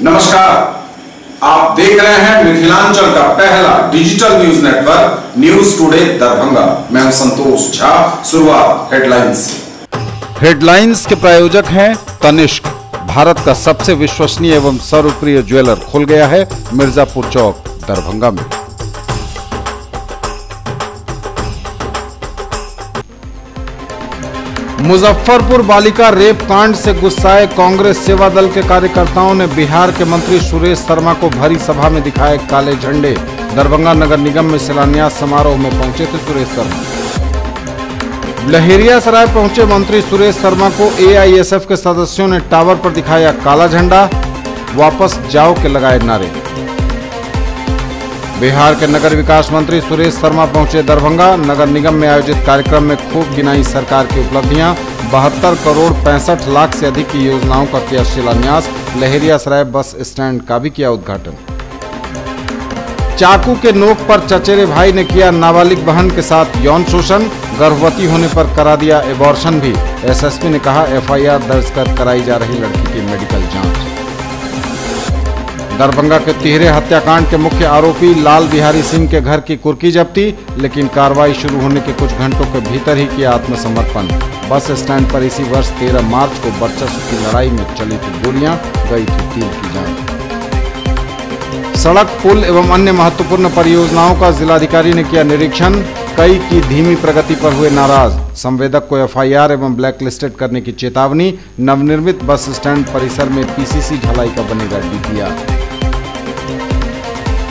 नमस्कार, आप देख रहे हैं मिथिलांचल का पहला digital news network news today Darbhanga. मैं हूं संतोष झा। शुरुआत हेडलाइंस से। हेडलाइंस के प्रायोजक हैं तनिष्क। भारत का सबसे विश्वसनीय एवं सर्वप्रिय ज्वेलर खुल गया है मिर्जापुर चौक दरभंगा में। मुजफ्फरपुर बालिका रेप कांड से गुस्साए कांग्रेस सेवा दल के कार्यकर्ताओं ने बिहार के मंत्री सुरेश शर्मा को भरी सभा में दिखाए काले झंडे। दरभंगा नगर निगम में शिलान्यास समारोह में पहुंचे थे सुरेश शर्मा। लहेरियासराय पहुंचे मंत्री सुरेश शर्मा को एआईएसएफ के सदस्यों ने टावर पर दिखाया काला झंडा, वापस जाओ के लगाए नारे। बिहार के नगर विकास मंत्री सुरेश शर्मा पहुंचे दरभंगा। नगर निगम में आयोजित कार्यक्रम में खूब गिनाई सरकार की उपलब्धियां। 72 करोड़ 65 लाख से अधिक की योजनाओं का किया शिलान्यास। लहेरियासराय बस स्टैंड का भी किया उद्घाटन। चाकू के नोक पर चचेरे भाई ने किया नाबालिग बहन के साथ यौन शोषण। गर्भवती होने पर करा दिया एबॉर्शन भी। एसएसपी ने कहा एफआईआर दर्ज कर कराई जा रही लड़की की मेडिकल जांच। दरभंगा के तिहरे हत्याकांड के मुख्य आरोपी लाल बिहारी सिंह के घर की कुर्की जब्ती, लेकिन कार्रवाई शुरू होने के कुछ घंटों के भीतर ही किया आत्मसमर्पण। बस स्टैंड पर इसी वर्ष 13 मार्च को वर्चस्व की लड़ाई में चली थी गोलियां, गई थी 3 की जान। सड़क, पुल एवं अन्य महत्वपूर्ण परियोजनाओं का जिलाधिकारी ने किया निरीक्षण। कई की धीमी प्रगति पर हुए नाराज। संवेदक को एफआईआर एवं ब्लैकलिस्टेड करने की चेतावनी। नवनिर्मित बस स्टैंड परिसर में पीसीसी ढलाई का बनेगा डीपीआर।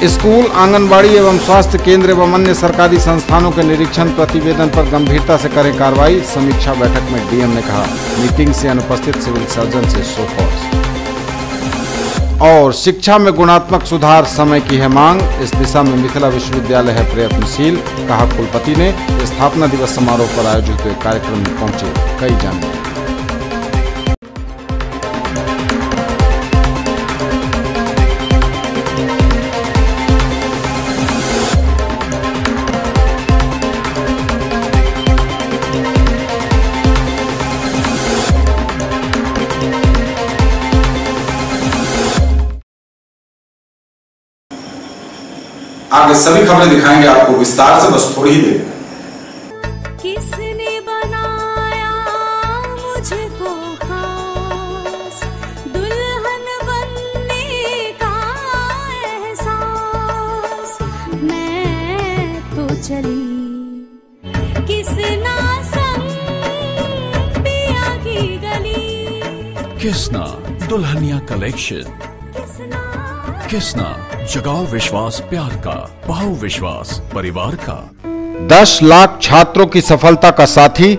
स्कूल, आंगनबाड़ी एवं स्वास्थ्य केंद्र एवं अन्य सरकारी संस्थानों के निरीक्षण प्रतिवेदन पर गंभीरता से करें कार्रवाई। समीक्षा बैठक में डीएम ने कहा मीटिंग से अनुपस्थित सिविल सर्जन से शो कॉज। और शिक्षा में गुणात्मक सुधार समय की है मांग। इस दिशा में मिथिला विश्वविद्यालय है प्रयत्नशील, कहा कुलपति ने। स्थापना दिवस समारोह पर आयोजित हुए कार्यक्रम में पहुंचे कई जानकारी। आगे सभी खबरें दिखाएंगे आपको विस्तार से, बस थोड़ी ही देर। किसने बनाया मुझको खास, दुल्हन बनने का एहसास, मैं तो चली किसना संग पिया की गली। किसना दुल्हनिया कलेक्शन। किसना जगाओ विश्वास प्यार का, पाओ विश्वास परिवार का। 10 लाख छात्रों की सफलता का साथी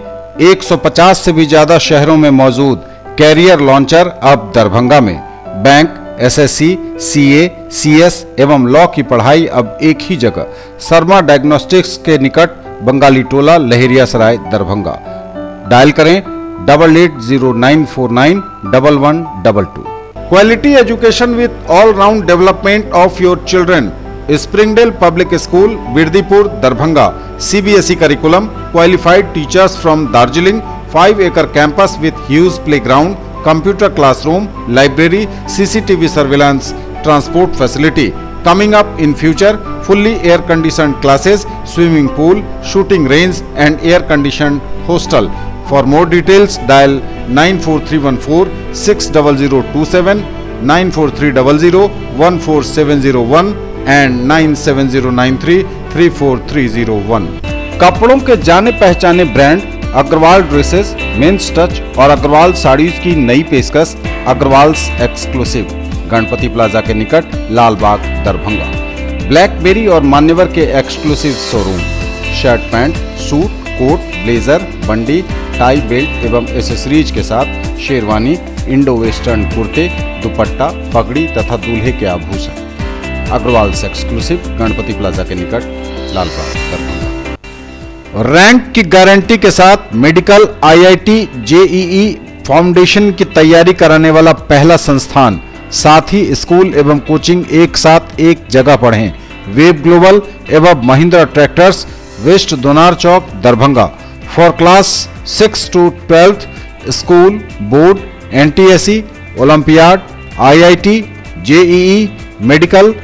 150 से भी ज्यादा शहरों में मौजूद कैरियर लॉन्चर अब दरभंगा में। बैंक, एसएससी, सीए, सीएस एवं लॉ की पढ़ाई अब एक ही जगह। शर्मा डायग्नोस्टिक्स के निकट बंगाली टोला, लहेरियासराय, दरभंगा। डायल करें 880949 1122। Quality education with all-round development of your children. Springdale Public School, Birdipur, Darbhanga. CBSE curriculum, qualified teachers from Darjeeling, 5-acre campus with huge playground, computer classroom, library, CCTV surveillance, transport facility. Coming up in future, fully air-conditioned classes, swimming pool, shooting range and air-conditioned hostel. For more details, dial 94314 60027, 94300 14701 and 97093 34301। कपड़ों के जाने पहचाने brand Agarwal dresses, men's touch और अग्रवाल साड़ीज की नई पेशकश Agarwals exclusive, Ganpati plaza के निकट, लालबाग, दरभंगा। ब्लैकबेरी और मान्यवर के exclusive showroom, shirt pant, suit, coat, blazer, बंडी, टाई, बेल्ट एवं एसेसरीज के साथ शेरवानी, इंडो वेस्टर्न कुर्ते, दुपट्टा, पगड़ी तथा दूल्हे के आभूषण। अग्रवाल से एक्सक्लूसिव, गणपति प्लाजा के निकट, लालबाग, दरभंगा। रैंक की गारंटी के साथ मेडिकल, आईआईटी, जेईई फाउंडेशन की तैयारी कराने वाला पहला संस्थान। साथ ही स्कूल एवं कोचिंग एक साथ एक जगह पढ़ें। वेब ग्लोबल एवं Mahindra tractors, west Donar Chowk, Darbhanga. For class 6 to 12 school, board, NTSE, olympiad, IIT, JEE, medical,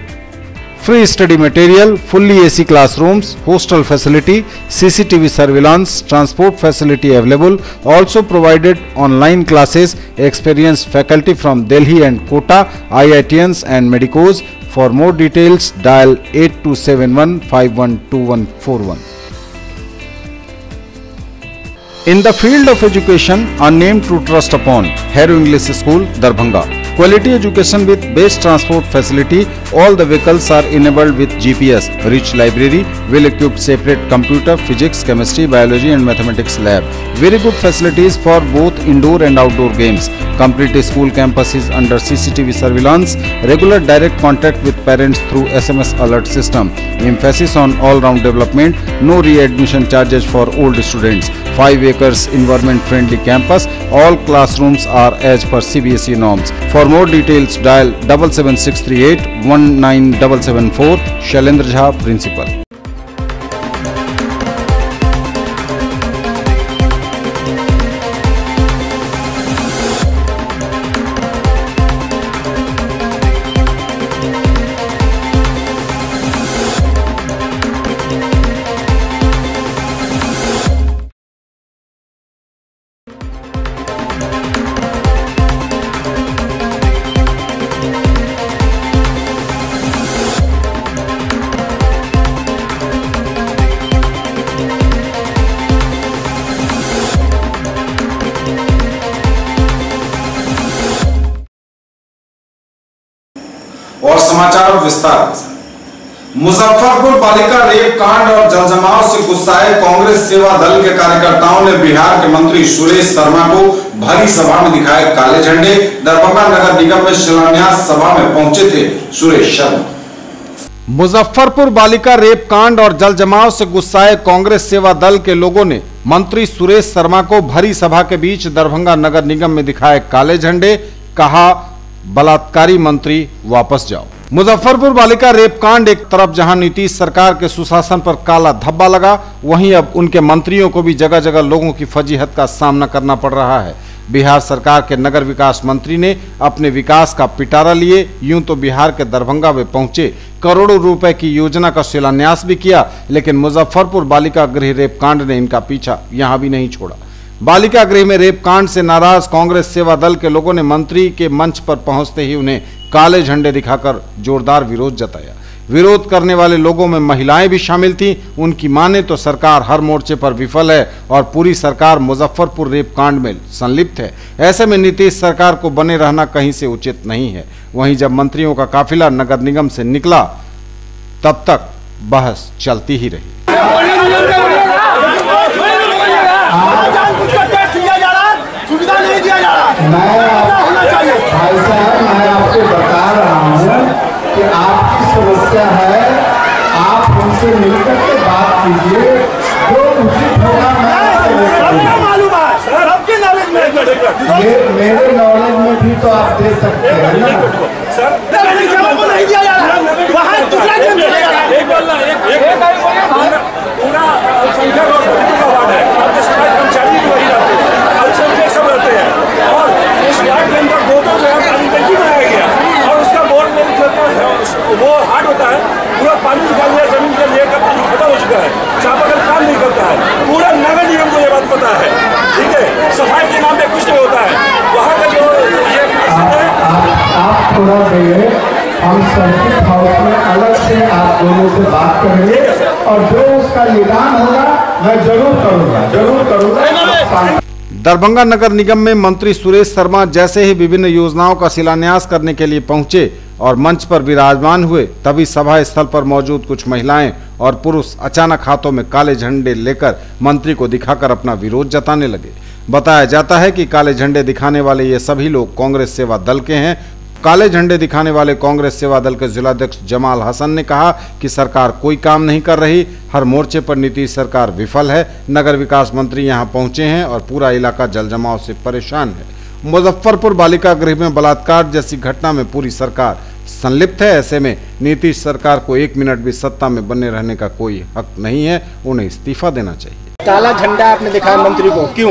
free study material, fully AC classrooms, hostel facility, CCTV surveillance, transport facility available. Also provided online classes, experienced faculty from Delhi and Kota, IITians and medicos. For more details, dial 8271 512141. In the field of education, a name to trust upon, Hero English School, Darbhanga. Quality education with best transport facility. All the vehicles are enabled with GPS. Rich library, well-equipped separate computer, physics, chemistry, biology and mathematics lab. Very good facilities for both indoor and outdoor games. Complete school campus is under CCTV surveillance. Regular direct contact with parents through SMS alert system. Emphasis on all-round development. No re-admission charges for old students. 5 acres environment-friendly campus. All classrooms are as per CBSE norms. For more details, dial 77638 19774. Shailendra Jha, Principal. और समाचार विस्तार से। मुजफ्फरपुर बालिका rape कांड और जलजमाव से गुस्साए कांग्रेस सेवा दल के कार्यकर्ताओं ने बिहार के मंत्री सुरेश शर्मा को भरी सभा में दिखाए काले झंडे। दरभंगा नगर निगम में शिलान्यास सभा में पहुंचे थे सुरेश शर्मा। मुजफ्फरपुर बालिका रेप कांड और जलजमाव से गुस्साए कांग्रेस सेवा दल के लोगों ने मंत्री सुरेश शर्मा को भरी सभा के बीच दरभंगा नगर निगम में दिखाए काले झंडे। कहा, बलात्कारी मंत्री वापस जाओ। मुजफ्फरपुर बालिका रेप कांड एक तरफ जहां नीतीश सरकार के सुशासन पर काला धब्बा लगा, वहीं अब उनके मंत्रियों को भी जगह जगह लोगों की फजीहत का सामना करना पड़ रहा है। बिहार सरकार के नगर विकास मंत्री ने अपने विकास का पिटारा लिए यूं तो बिहार के दरभंगा में पहुंचे, करोड़ों रुपए की योजना का शिलान्यास भी किया, लेकिन मुजफ्फरपुर बालिका गृह रेप कांड ने इनका पीछा यहां भी नहीं छोड़ा। बालिका गृह में रेप कांड से नाराज कांग्रेस सेवा दल के लोगों ने मंत्री के मंच पर पहुंचते ही उन्हें काले झंडे दिखाकर जोरदार विरोध जताया। विरोध करने वाले लोगों में महिलाएं भी शामिल थीं। उनकी माने तो सरकार हर मोर्चे पर विफल है और पूरी सरकार मुजफ्फरपुर रेप कांड में संलिप्त है। ऐसे में नीतीश सरकार को बने रहना कहीं से उचित नहीं है। वहीं जब मंत्रियों का काफिला नगर निगम से निकला तब तक बहस चलती ही रही। भाई साहब, मैं आपको बता रहा हूँ कि आपकी समस्या है, आप उनसे मिलकर के बात कीजिए, जो उचित होगा मेरे नॉलेज में भी तो आप दे सकते हैं ना। वो हार्ड होता है, पूरा पानी निकाल दिया जमीन के लिए खत्म हो चुका है, चापाकल काम नहीं करता है। पूरा नगर निगम को ये बात पता है, ठीक है। सफाई के नाम पे कुछ नहीं होता है। वहाँ का जो ये आप थोड़ा देर हम सर्किट हाउस में अलग से आप दोनों से बात करेंगे और जो उसका निदान होगा मैं जरूर करूँगा। दरभंगा नगर निगम में मंत्री सुरेश शर्मा जैसे ही विभिन्न योजनाओं का शिलान्यास करने के लिए पहुंचे और मंच पर विराजमान हुए, तभी सभा स्थल पर मौजूद कुछ महिलाएं और पुरुष अचानक हाथों में काले झंडे लेकर मंत्री को दिखाकर अपना विरोध जताने लगे। बताया जाता है कि काले झंडे दिखाने वाले ये सभी लोग कांग्रेस सेवा दल के हैं। काले झंडे दिखाने वाले कांग्रेस सेवा दल के जिलाध्यक्ष जमाल हसन ने कहा कि सरकार कोई काम नहीं कर रही, हर मोर्चे पर नीतीश सरकार विफल है। नगर विकास मंत्री यहां पहुंचे हैं और पूरा इलाका जलजमाव से परेशान है। मुजफ्फरपुर बालिका गृह में बलात्कार जैसी घटना में पूरी सरकार संलिप्त है। ऐसे में नीतीश सरकार को 1 मिनट भी सत्ता में बने रहने का कोई हक नहीं है, उन्हें इस्तीफा देना चाहिए। काला झंडा आपने दिखाया मंत्री को, क्यों?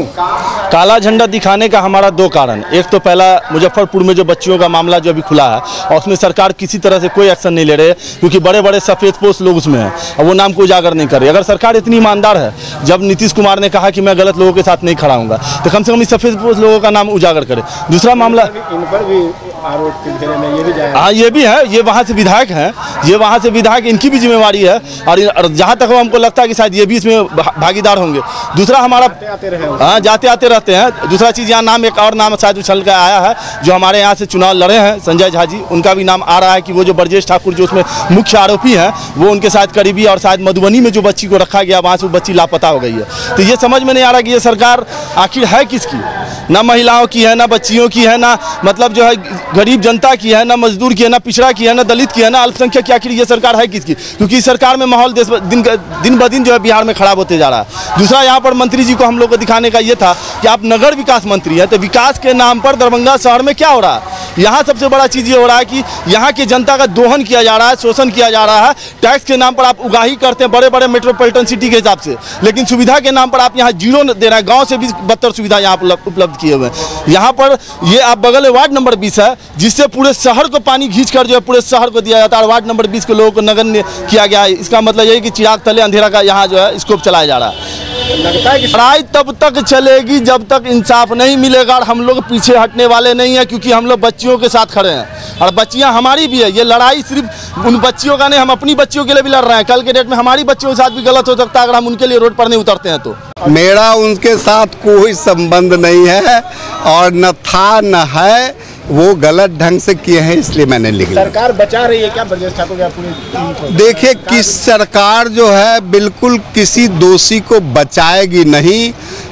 काला झंडा दिखाने का हमारा दो कारण। एक तो पहला, मुजफ्फरपुर में जो बच्चियों का मामला जो अभी खुला है और उसमें सरकार किसी तरह से कोई एक्शन नहीं ले रहे, क्योंकि बड़े बड़े सफेदपोश लोग उसमें हैं और वो नाम को उजागर नहीं कर रहे। अगर सरकार इतनी ईमानदार है, जब नीतीश कुमार ने कहा कि मैं गलत लोगों के साथ नहीं खड़ा हूँगा, तो कम से कम इस सफेदपोश लोगों का नाम उजागर करे। दूसरा मामला, इन पर भी आरोप में ये भी जाए। हाँ, ये भी है, ये वहाँ से विधायक हैं, ये वहाँ से विधायक, इनकी भी जिम्मेवारी है और जहाँ तक हमको लगता है कि शायद ये भी इसमें भागीदार होंगे। दूसरा हमारा, हाँ, जाते आते रहते हैं। दूसरा चीज़, यहाँ नाम एक और नाम शायद उछल कर आया है, जो हमारे यहाँ से चुनाव लड़े हैं, संजय झा जी, उनका भी नाम आ रहा है कि वो जो ब्रजेश ठाकुर जो उसमें मुख्य आरोपी हैं, वो उनके साथ करीबी, और शायद मधुबनी में जो बच्ची को रखा गया वहाँ से वो बच्ची लापता हो गई है। तो ये समझ में नहीं आ रहा कि ये सरकार आखिर है किसकी? ना महिलाओं की है, ना बच्चियों की है, ना मतलब जो है गरीब जनता की है, ना मजदूर की है, ना पिछड़ा की है, ना दलित की है, ना अल्पसंख्यक की। आखिर ये सरकार है किसकी? क्योंकि सरकार में माहौल दिन ब दिन जो है बिहार में खराब होते जा रहा है। दूसरा, यहाँ पर मंत्री जी को हम लोग को दिखाने का ये था कि आप नगर विकास मंत्री हैं, तो विकास के नाम पर दरभंगा शहर में क्या हो रहा है? यहाँ सबसे बड़ा चीज़ ये हो रहा है कि यहाँ की जनता का दोहन किया जा रहा है, शोषण किया जा रहा है। टैक्स के नाम पर आप उगाही करते हैं बड़े बड़े मेट्रोपॉलिटन सिटी के हिसाब से, लेकिन सुविधा के नाम पर आप यहाँ जीरो दे रहे हैं। गाँव से भी बदतर सुविधा यहाँ उपलब्ध किए हुए हैं। यहाँ पर ये आप बगल में वार्ड नंबर 20 है, जिससे पूरे शहर को पानी खींच कर जो है पूरे शहर को दिया जाता है, और वार्ड नंबर 20 के लोगों को नगण्य किया गया है। इसका मतलब यही कि चिराग तले अंधेरा का यहाँ जो है स्कोप चलाया जा रहा है। लगता है कि लड़ाई तब तक चलेगी जब तक इंसाफ नहीं मिलेगा, और हम लोग पीछे हटने वाले नहीं हैं, क्योंकि हम लोग बच्चियों के साथ खड़े हैं और बच्चियां हमारी भी है। ये लड़ाई सिर्फ उन बच्चियों का नहीं, हम अपनी बच्चियों के लिए भी लड़ रहे हैं। कल के डेट में हमारी बच्चियों के साथ भी गलत हो सकता है अगर हम उनके लिए रोड पर नहीं उतरते हैं तो। मेरा उनके साथ कोई संबंध नहीं है और न था न है, वो गलत ढंग से किए हैं, इसलिए मैंने लिख लिया। सरकार बचा रही है क्या ब्रजेश ठाकुर का पूरी? देखिए, किस सरकार जो है बिल्कुल किसी दोषी को बचाएगी नहीं।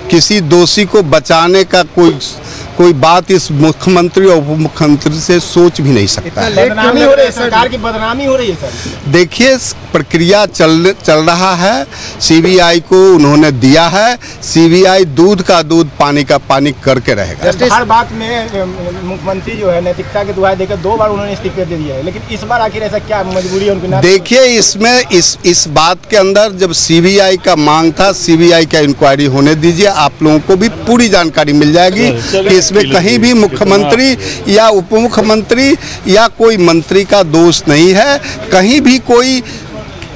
किसी दोषी को बचाने का कोई बात इस मुख्यमंत्री और उप मुख्यमंत्री से सोच भी नहीं सकता है। बदनामी हो रही है, सरकार की बदनामी हो रही है सर। देखिए, प्रक्रिया चल रहा है, सीबीआई को उन्होंने दिया है। सीबीआई दूध का दूध पानी का पानी करके रहेगा। हर बात में मुख्यमंत्री जो है नैतिकता के दुहाई देकर 2 बार उन्होंने इस्तीफे दे दिया है, लेकिन इस बार आखिर ऐसा क्या मजबूरी है उनकी? देखिए, इसमें इस बात के अंदर जब सीबीआई का मांग था, सीबीआई का इंक्वायरी होने दीजिए, आप लोगों को भी पूरी जानकारी मिल जाएगी कि इसमें कहीं भी मुख्यमंत्री या उप मुख्यमंत्री या कोई मंत्री का दोष नहीं है। कहीं भी कोई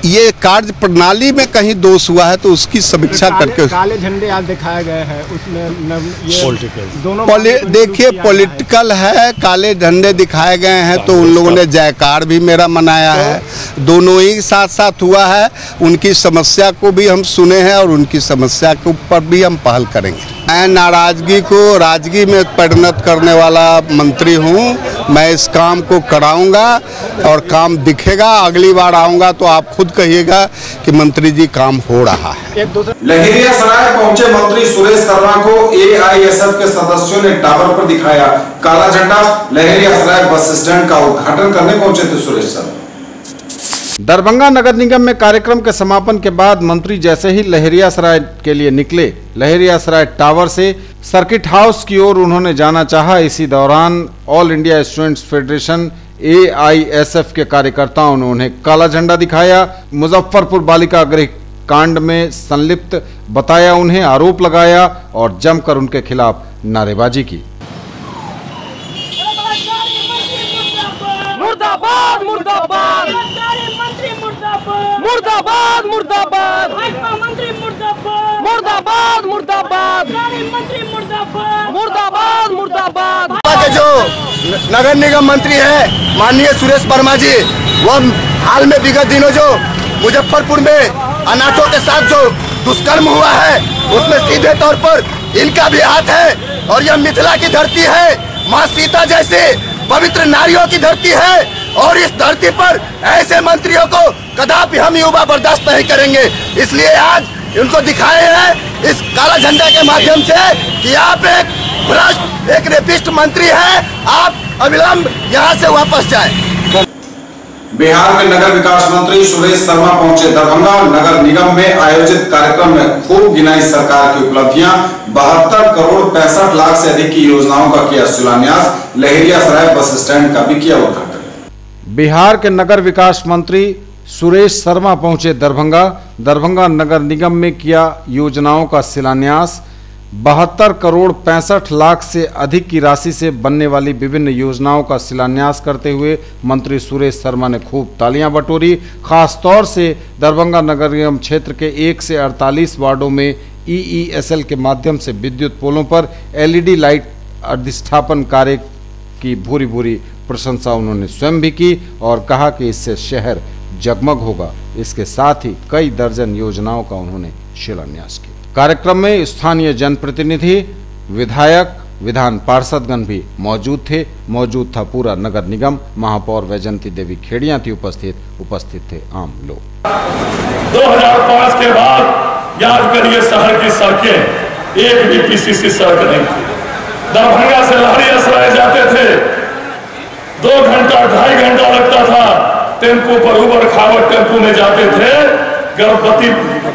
ये कार्य प्रणाली में कहीं दोष हुआ है तो उसकी समीक्षा करके। काले झंडे आज दिखाए गए हैं, उसमें दोनों देखिए, पॉलिटिकल है। काले झंडे दिखाए गए हैं तो उन लोगों ने जयकार भी मेरा मनाया है। दोनों ही साथ साथ हुआ है। उनकी समस्या को भी हम सुने हैं और उनकी समस्या के ऊपर भी हम पहल करेंगे। मैं नाराजगी को राजगी में परिणत करने वाला मंत्री हूँ। मैं इस काम को कराऊंगा और काम दिखेगा। अगली बार आऊंगा तो आप खुद कहिएगा कि मंत्री जी काम हो रहा है। लहेरियासराय पहुंचे मंत्री सुरेश शर्मा को एआईएसएफ के सदस्यों ने टावर पर दिखाया काला झंडा। लहेरियासराय बस स्टैंड का उद्घाटन करने पहुंचे थे सुरेश शर्मा। दरभंगा नगर निगम में कार्यक्रम के समापन के बाद मंत्री जैसे ही लहेरियासराय के लिए निकले, लहेरियासराय टावर से सर्किट हाउस की ओर उन्होंने जाना चाहा। इसी दौरान all India students federation AISF के कार्यकर्ताओं ने उन्हें काला झंडा दिखाया। मुजफ्फरपुर बालिका गृह कांड में संलिप्त बताया, उन्हें आरोप लगाया और जमकर उनके खिलाफ नारेबाजी की। मुर्दाबाद मुर्दाबाद मुर्दाबाद मुर्दाबाद मंत्री मुर्दाबाद मुर्दाबाद मुर्दाबाद मंत्री मुर्दाबाद मुर्दाबाद मुर्दाबाद। के जो नगर निगम मंत्री है माननीय सुरेश वर्मा जी, वो हाल में विगत दिनों जो मुजफ्फरपुर में अनाथों के साथ जो दुष्कर्म हुआ है उसमें सीधे तौर पर इनका भी हाथ है। और यह मिथिला की धरती है, माँ सीता जैसे पवित्र नारियों की धरती है, और इस धरती पर ऐसे मंत्रियों को कदापि हम युवा बर्दाश्त नहीं करेंगे। इसलिए आज उनको दिखाए हैं इस काला झंडा के माध्यम से कि आप एक भ्रष्ट, एक रेपिस्ट मंत्री हैं, आप अविलंब यहाँ से वापस जाएं। बिहार में नगर विकास मंत्री सुरेश शर्मा पहुंचे दरभंगा। नगर निगम में आयोजित कार्यक्रम में खूब गिनाई सरकार की उपलब्धियां। 72 करोड़ 65 लाख से अधिक की योजनाओं का किया शिलान्यास। लहेरियासराय बस स्टैंड का भी किया उद्घाटन। बिहार के नगर विकास मंत्री सुरेश शर्मा पहुंचे दरभंगा। दरभंगा नगर निगम में किया योजनाओं का शिलान्यास। 72 करोड़ 65 लाख से अधिक की राशि से बनने वाली विभिन्न योजनाओं का शिलान्यास करते हुए मंत्री सुरेश शर्मा ने खूब तालियां बटोरी। खास तौर से दरभंगा नगर निगम क्षेत्र के 1 से 48 वार्डों में EESL के माध्यम से विद्युत पोलों पर LED लाइट अधिष्ठापन कार्य की भूरी भूरी प्रशंसा उन्होंने स्वयं भी की और कहा कि इससे शहर जगमग होगा। इसके साथ ही कई दर्जन योजनाओं का उन्होंने शिलान्यास किया। कार्यक्रम में स्थानीय जनप्रतिनिधि, विधायक, विधान पार्षदगण भी मौजूद थे। मौजूद था पूरा नगर निगम। महापौर वैजंती देवी खेड़िया थी उपस्थित थे आम लोग। 2005 के बाद याद करिए शहर की सड़कें एक भी PCC सड़क नहीं थी। दरभंगा से लहरियासराय जाते थे 2 घंटा 2.5 घंटा लगता था। टेम्पो पर उबड़ खाबड़ टेम्पो में जाते थे। गर्भवती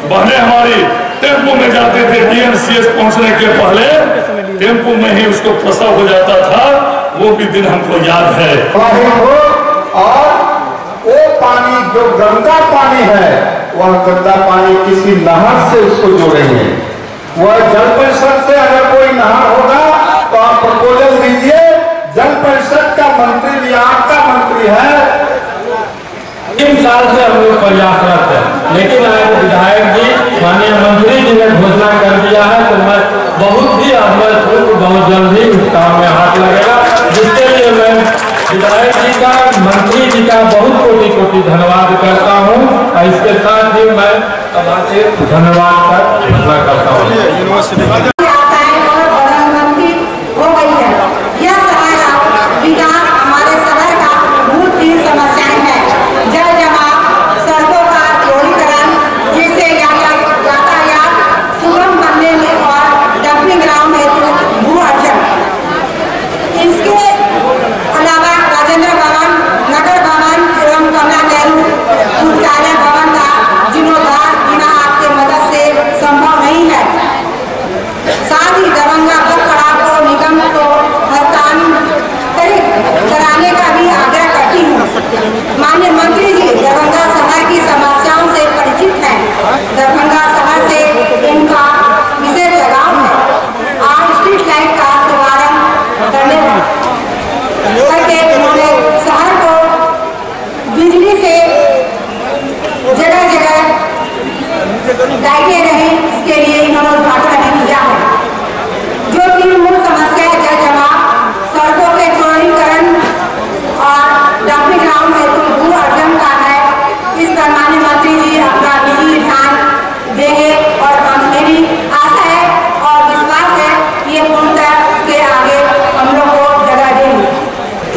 बहनें हमारी टेम्पो में जाते थे। DMCH पहुंचने के पहले टेम्पो में ही उसको प्रसव हो जाता था। वो भी दिन हमको याद है। और वो पानी जो गंदा पानी है, वह गंदा पानी किसी नहर से उसको जोड़ेंगे। वह जल परिषद से अगर कोई नहर होगा तो आप प्रपोजल दीजिए। जल परिषद का मंत्री भी आपका मंत्री है। 3 साल से हम लोग प्रयासरत है, लेकिन आज विधायक जी, माननीय मंत्री जी ने घोषणा कर दिया है तो मैं बहुत ही बहुत जल्दी इस काम में हाथ लगेगा, जिसके लिए मैं विधायक जी का, मंत्री जी का बहुत कोटि कोटि धन्यवाद करता हूँ। और इसके साथ ही मैं सभा से धन्यवाद का घोषणा करता हूँ।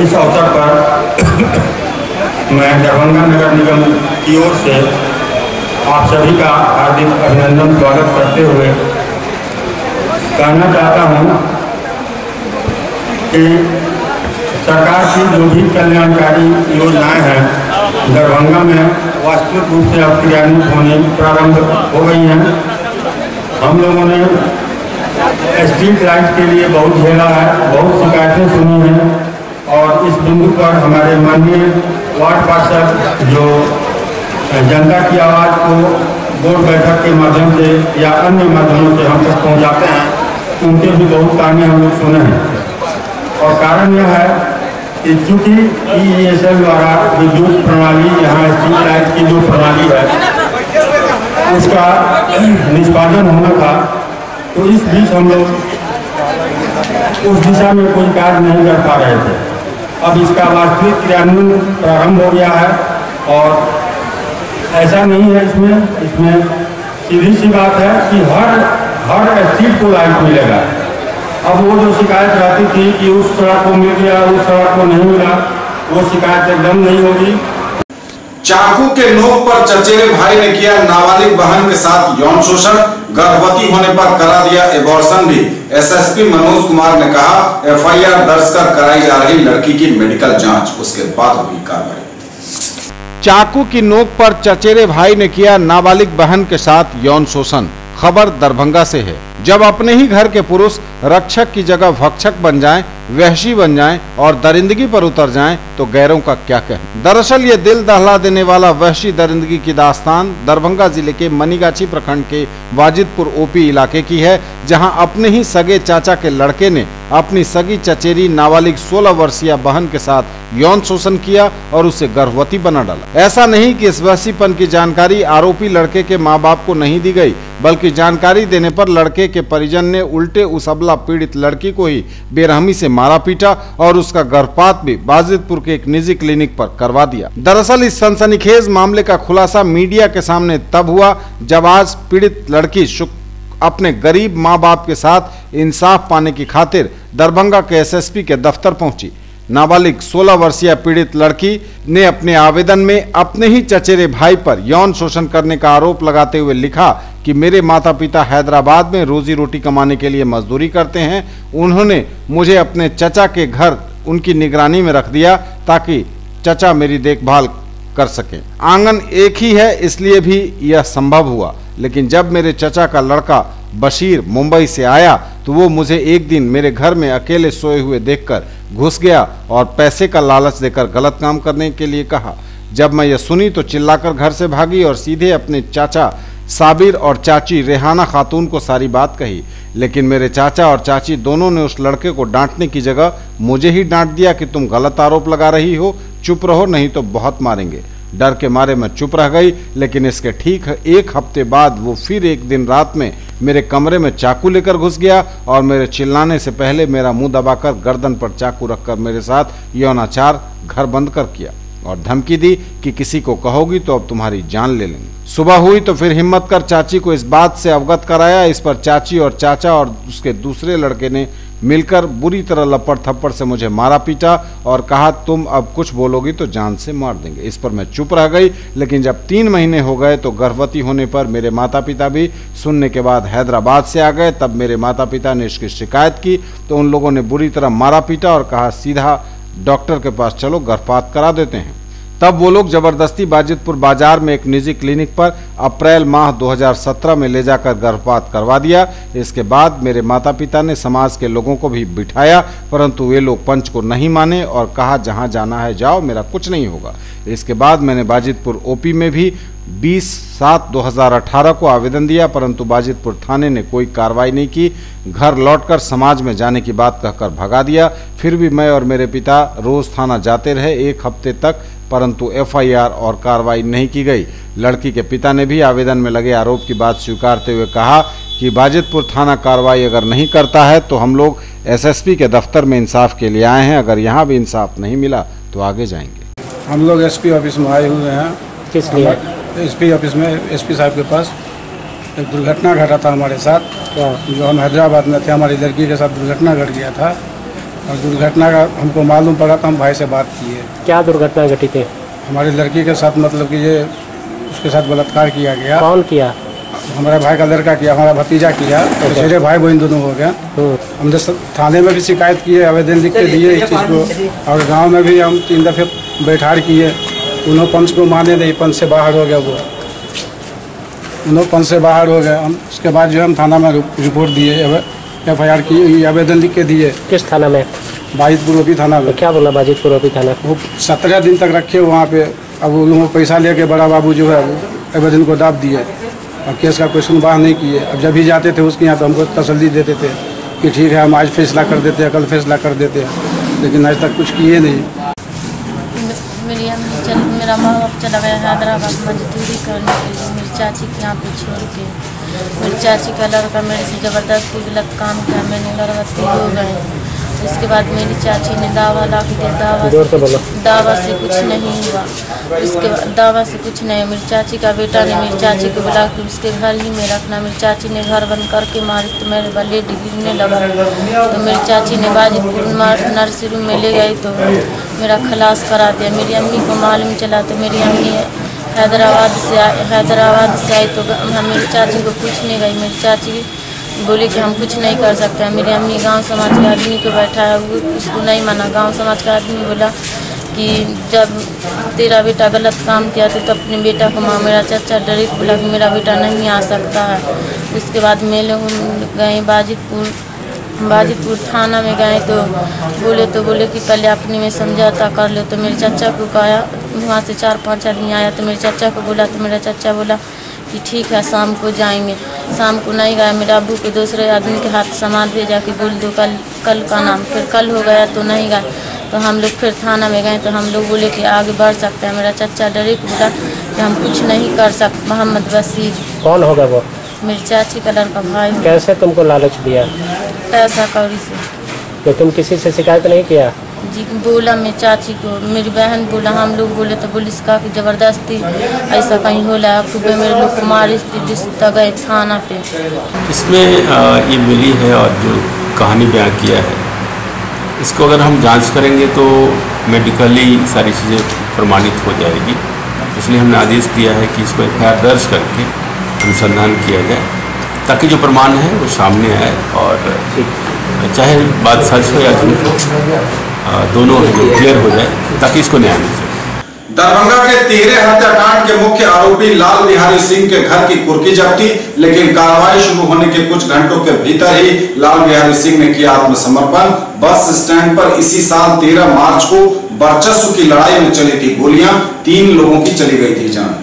इस अवसर पर मैं दरभंगा नगर निगम की ओर से आप सभी का हार्दिक अभिनंदन स्वागत करते हुए कहना चाहता हूं कि सरकार की जो भी कल्याणकारी योजनाएं हैं दरभंगा में वास्तविक रूप से अब क्रियान्वित होने प्रारंभ हो गई हैं। हम लोगों ने स्ट्रीट लाइट के लिए बहुत झेला है, बहुत शिकायतें सुनी हैं और इस बिंदु पर हमारे माननीय वार्ड पार्षद जो जनता की आवाज़ को बोर्ड बैठक के माध्यम से या अन्य माध्यमों से हम तक पहुंचाते हैं, उनके भी बहुत ताने हम लोग सुने हैं। और कारण यह है कि चूँकि EESL द्वारा विद्युत प्रणाली, यहाँ स्ट्रीट लाइट की जो प्रणाली है उसका निष्पादन होना था, तो इस बीच हम लोग उस दिशा में कोई कार्य नहीं कर पा रहे थे। अब इसका वास्तविक क्रियान्वयन प्रारंभ हो गया है और ऐसा नहीं है, इसमें सीधी सी बात है कि हर स्ट्रीट को लाइट मिलेगा। अब वो जो शिकायत रहती थी कि उस सड़क को मिल गया, उस सड़क को नहीं मिला, वो शिकायत एकदम नहीं होगी। चाकू के नोक पर चचेरे भाई ने किया नाबालिग बहन के साथ यौन शोषण, गर्भवती होने पर करा दिया एबॉर्शन भी। SSP मनोज कुमार ने कहा FIR दर्ज कर कराई जा रही लड़की की मेडिकल जांच, उसके बाद हुई कार्रवाई। चाकू की नोक पर चचेरे भाई ने किया नाबालिग बहन के साथ यौन शोषण, खबर दरभंगा से है। जब अपने ही घर के पुरुष रक्षक की जगह भक्षक बन जाएं, वहशी बन जाएं और दरिंदगी पर उतर जाएं, तो गैरों का क्या कहना। दरअसल ये दिल दहला देने वाला वहशी दरिंदगी की दास्तान दरभंगा जिले के मनीगाछी प्रखंड के वाजिदपुर ओपी इलाके की है, जहां अपने ही सगे चाचा के लड़के ने अपनी सगी चचेरी नाबालिग 16 वर्षीय बहन के साथ यौन शोषण किया और उसे गर्भवती बना डाला। ऐसा नहीं कि इस वहशीपन की जानकारी आरोपी लड़के के माँ बाप को नहीं दी गई, बल्कि जानकारी देने पर लड़के के परिजन ने उल्टे उस अबला पीड़ित लड़की को ही बेरहमी से मारा पीटा और उसका गर्भपात भी वाजिदपुर के एक निजी क्लिनिक पर करवा दिया। दरअसल इस सनसनीखेज मामले का खुलासा मीडिया के सामने तब हुआ जब आज पीड़ित लड़की अपने गरीब माँ बाप के साथ इंसाफ पाने की खातिर दरभंगा के एसएसपी के दफ्तर पहुंची। नाबालिग 16 वर्षीय पीड़ित लड़की ने अपने आवेदन में अपने ही चचेरे भाई पर यौन शोषण करने का आरोप लगाते हुए लिखा कि मेरे माता पिता हैदराबाद में रोजी रोटी कमाने के लिए मजदूरी करते हैं। उन्होंने मुझे अपने चचा के घर उनकी निगरानी में रख दिया ताकि चचा मेरी देखभाल कर सके। आंगन एक ही है इसलिए भी यह संभव हुआ, लेकिन जब मेरे चचा का लड़का बशीर मुंबई से आया तो वो मुझे एक दिन मेरे घर में अकेले सोए हुए देखकर घुस गया और पैसे का लालच देकर गलत काम करने के लिए कहा। जब मैं यह सुनी तो चिल्लाकर घर से भागी और सीधे अपने चाचा साबिर और चाची रेहाना खातून को सारी बात कही, लेकिन मेरे चाचा और चाची दोनों ने उस लड़के को डांटने की जगह मुझे ही डांट दिया कि तुम गलत आरोप लगा रही हो, चुप रहो नहीं तो बहुत मारेंगे। डर के मारे मैं चुप रह गई, लेकिन इसके ठीक 1 हफ्ते बाद वो फिर एक दिन रात में मेरे कमरे में चाकू लेकर घुस गया और मेरे चिल्लाने से पहले मेरा मुंह दबाकर गर्दन पर चाकू रखकर मेरे साथ यौनाचार घर बंद कर किया और धमकी दी कि किसी को कहोगी तो अब तुम्हारी जान ले लेंगे। सुबह हुई तो फिर हिम्मत कर चाची को इस बात से अवगत कराया। इस पर चाची और चाचा और उसके दूसरे लड़के ने मिलकर बुरी तरह लपड़ थप्पड़ से मुझे मारा पीटा और कहा तुम अब कुछ बोलोगी तो जान से मार देंगे। इस पर मैं चुप रह गई, लेकिन जब 3 महीने हो गए तो गर्भवती होने पर मेरे माता पिता भी सुनने के बाद हैदराबाद से आ गए। तब मेरे माता पिता ने इसकी शिकायत की तो उन लोगों ने बुरी तरह मारा पीटा और कहा सीधा डॉक्टर के पास चलो, गर्भपात करा देते हैं। तब वो लोग जबरदस्ती वाजिदपुर बाजार में एक निजी क्लिनिक पर अप्रैल माह 2017 में ले जाकर गर्भपात करवा दिया। इसके बाद मेरे माता पिता ने समाज के लोगों को भी बिठाया, परंतु वे लोग पंच को नहीं माने और कहा जहां जाना है जाओ, मेरा कुछ नहीं होगा। इसके बाद मैंने वाजिदपुर ओपी में भी 20/7/2018 को आवेदन दिया, परंतु वाजिदपुर थाने ने कोई कार्रवाई नहीं की। घर लौटकर समाज में जाने की बात कहकर भगा दिया। फिर भी मैं और मेरे पिता रोज थाना जाते रहे 1 हफ्ते तक, परंतु एफआईआर और कार्रवाई नहीं की गई। लड़की के पिता ने भी आवेदन में लगे आरोप की बात स्वीकारते हुए कहा कि वाजिदपुर थाना कार्रवाई अगर नहीं करता है तो हम लोग एसएसपी के दफ्तर में इंसाफ के लिए आए हैं, अगर यहाँ भी इंसाफ नहीं मिला तो आगे जाएंगे। हम लोग एसपी ऑफिस में आए हुए हैं। किस लिए? एसपी ऑफिस में एसपी साहब के पास एक दुर्घटना घटा था हमारे साथ, जो हम हैदराबाद में थे। हमारी लड़की के साथ दुर्घटना घट गया था और दुर्घटना का हमको मालूम पड़ा तो हम भाई से बात किए। क्या दुर्घटना घटी थी? हमारी लड़की के साथ मतलब कि ये उसके साथ बलात्कार किया गया। कौन किया? हमारे भाई का लड़का किया, हमारा भतीजा किया, मेरे भाई बहन दोनों हो गया। हमने थाने में भी शिकायत किए, आवेदन लिख के दिए इस चीज़ को, और गांव में भी हम 3 दफ़े बैठार किए। उन्हों पंच को माने नहीं, पंच से बाहर हो गया, वो उन्हों पंच से बाहर हो गए। हम उसके बाद जो हम थाना में रिपोर्ट दिए, एफआईआर की, आवेदन लिख के दिए। किस थाना में? वाजिदपुर ओपी थाना में। तो क्या बोला वाजिदपुर ओपी थाना? वो 17 दिन तक रखे वहाँ पे। अब उन लोगों को पैसा लेके बड़ा बाबू जो है आवेदन को दाब दिए और केस का कोई सुनवाई नहीं किए। अब जब भी जाते थे उसके यहाँ तो हमको तसल्ली देते थे कि ठीक है हम आज फैसला कर देते हैं, कल फैसला कर देते हैं, लेकिन आज तक कुछ किए नहीं। मेरा माँ बाप चला गया हैदराबाद मजदूरी करने के लिए मेरी चाची के यहाँ पे छोड़ के। मेरी चाची का लड़का मेरे से ज़बरदस्ती गलत काम किया, मैंने गर्भवती हो गई। उसके बाद मेरी चाची ने दावा ला के दिया, दावा से कुछ नहीं हुआ। उसके बाद दावा से कुछ नहीं, मेरी चाची का बेटा ने मेरी चाची को बुला के उसके घर ही में रखना। मेरी चाची ने घर बंद करके मारी तो मेरे बल्ले गिरने लगा, तो मेरी चाची ने वाजिदपुर नर्सरी में ले गई तो मेरा खलास करा दिया। मेरी अम्मी को मालूम चला तो मेरी अम्मी हैदराबाद से आई तो मेरी चाची को पूछने गई। मेरी चाची बोली कि हम कुछ नहीं कर सकते हैं। मेरी अम्मी गांव समाज के आदमी को बैठा है, वो उसको नहीं माना। गांव समाज का आदमी बोला कि जब तेरा बेटा गलत काम किया तो अपने बेटा को माँ, मेरा चाचा डायरेक्ट बोला कि मेरा बेटा नहीं आ सकता है। उसके बाद मेले गए बाजितपुर थाना में गए तो बोले कि पहले अपने में समझौता कर लो। तो मेरे चाचा को कहा, वहाँ से 4-5 आदमी आया तो मेरे चाचा को बोला, तो मेरा चाचा बोला कि ठीक है शाम को जाएंगे। शाम को नहीं गया, मेरे अब्बू के दूसरे आदमी के हाथ सामान भेजा कि बोल दो कल का नाम। फिर कल हो गया तो नहीं गए, तो हम लोग फिर थाना में गए तो हम लोग बोले कि आगे बढ़ सकते हैं। मेरा चाचा डरे को बोला कि हम कुछ नहीं कर सकते। मोहम्मद बशीर। कौन होगा वो? मेरी चाची का लड़का भाई। कैसे तुमको लालच दिया? पैसा कौड़ी से। तो तुम किसी से शिकायत नहीं किया? जी बोला मेरी चाची को, मेरी बहन बोला, हम लोग बोले तो पुलिस का कि ज़बरदस्ती ऐसा कहीं होला। सुबह मेरे लोग को मारिश तक गए थाना पे। इसमें ये मिली है और जो कहानी बयां किया है, इसको अगर हम जांच करेंगे तो मेडिकली सारी चीज़ें प्रमाणित हो जाएगी। इसलिए हमने आदेश दिया है कि इसको FIR दर्ज करके अनुसंधान किया जाए, ताकि जो प्रमाण है वो सामने आए और चाहे बात सच हो या झूठ हो, दोनों क्लियर हो जाए, ताकि इसको न्याय मिल सके। दरभंगा के तिहरे हत्याकांड के मुख्य आरोपी लाल बिहारी सिंह के घर की कुर्की जब्ती, लेकिन कार्रवाई शुरू होने के कुछ घंटों के भीतर ही लाल बिहारी सिंह ने किया आत्मसमर्पण। बस स्टैंड पर इसी साल 13 मार्च को वर्चस्व की लड़ाई में चली थी गोलियां, 3 लोगों की चली गई थी जान।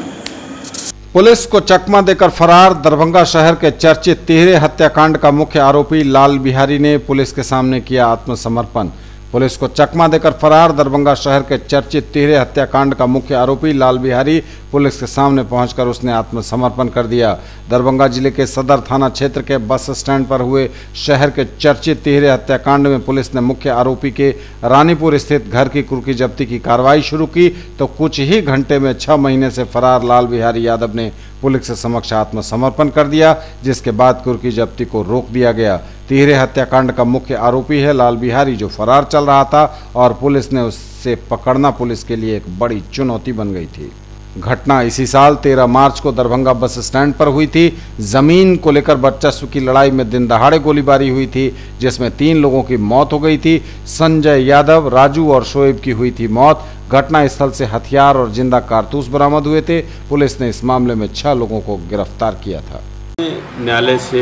पुलिस को चकमा देकर फरार दरभंगा शहर के चर्चित तिहरे हत्याकांड का मुख्य आरोपी लाल बिहारी ने पुलिस के सामने किया आत्मसमर्पण। पुलिस को चकमा देकर फरार दरभंगा शहर के चर्चित तिहरे हत्याकांड का मुख्य आरोपी लाल बिहारी पुलिस के सामने पहुंचकर उसने आत्मसमर्पण कर दिया। दरभंगा जिले के सदर थाना क्षेत्र के बस स्टैंड पर हुए शहर के चर्चित तिहरे हत्याकांड में पुलिस ने मुख्य आरोपी के रानीपुर स्थित घर की कुर्की जब्ती की कार्रवाई शुरू की तो कुछ ही घंटे में 6 महीने से फरार लाल बिहारी यादव ने पुलिस के समक्ष आत्मसमर्पण कर दिया, जिसके बाद कुर्की जब्ती को रोक दिया गया। तिहरे हत्याकांड का मुख्य आरोपी है लाल बिहारी, जो फरार चल रहा था और पुलिस ने उससे पकड़ना पुलिस के लिए एक बड़ी चुनौती बन गई थी। घटना इसी साल 13 मार्च को दरभंगा बस स्टैंड पर हुई थी। जमीन को लेकर वर्चस्व की लड़ाई में दिन दहाड़े गोलीबारी हुई थी, जिसमें 3 लोगों की मौत हो गई थी। संजय यादव, राजू और शोएब की हुई थी मौत। घटना स्थल से हथियार और जिंदा कारतूस बरामद हुए थे। पुलिस ने इस मामले में 6 लोगों को गिरफ्तार किया था। न्यायालय से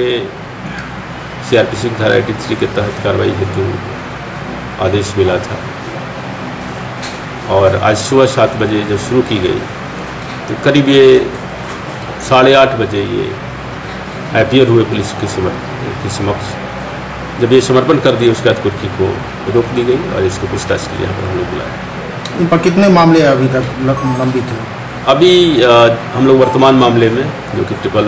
CRPC धारा 83 के तहत कार्रवाई हेतु आदेश मिला था और आज सुबह 7 बजे जब शुरू की गई तो करीब ये 8:30 बजे ये अपीयर हुए पुलिस के समक्ष। जब ये समर्पण कर दिए उसके बाद कुर्की को रोक दी गई और इसको पूछताछ के लिए यहाँ पर हम लोग बुलाया। इन पर कितने मामले अभी तक लंबित हैं? अभी हम लोग वर्तमान मामले में जो कि ट्रिपल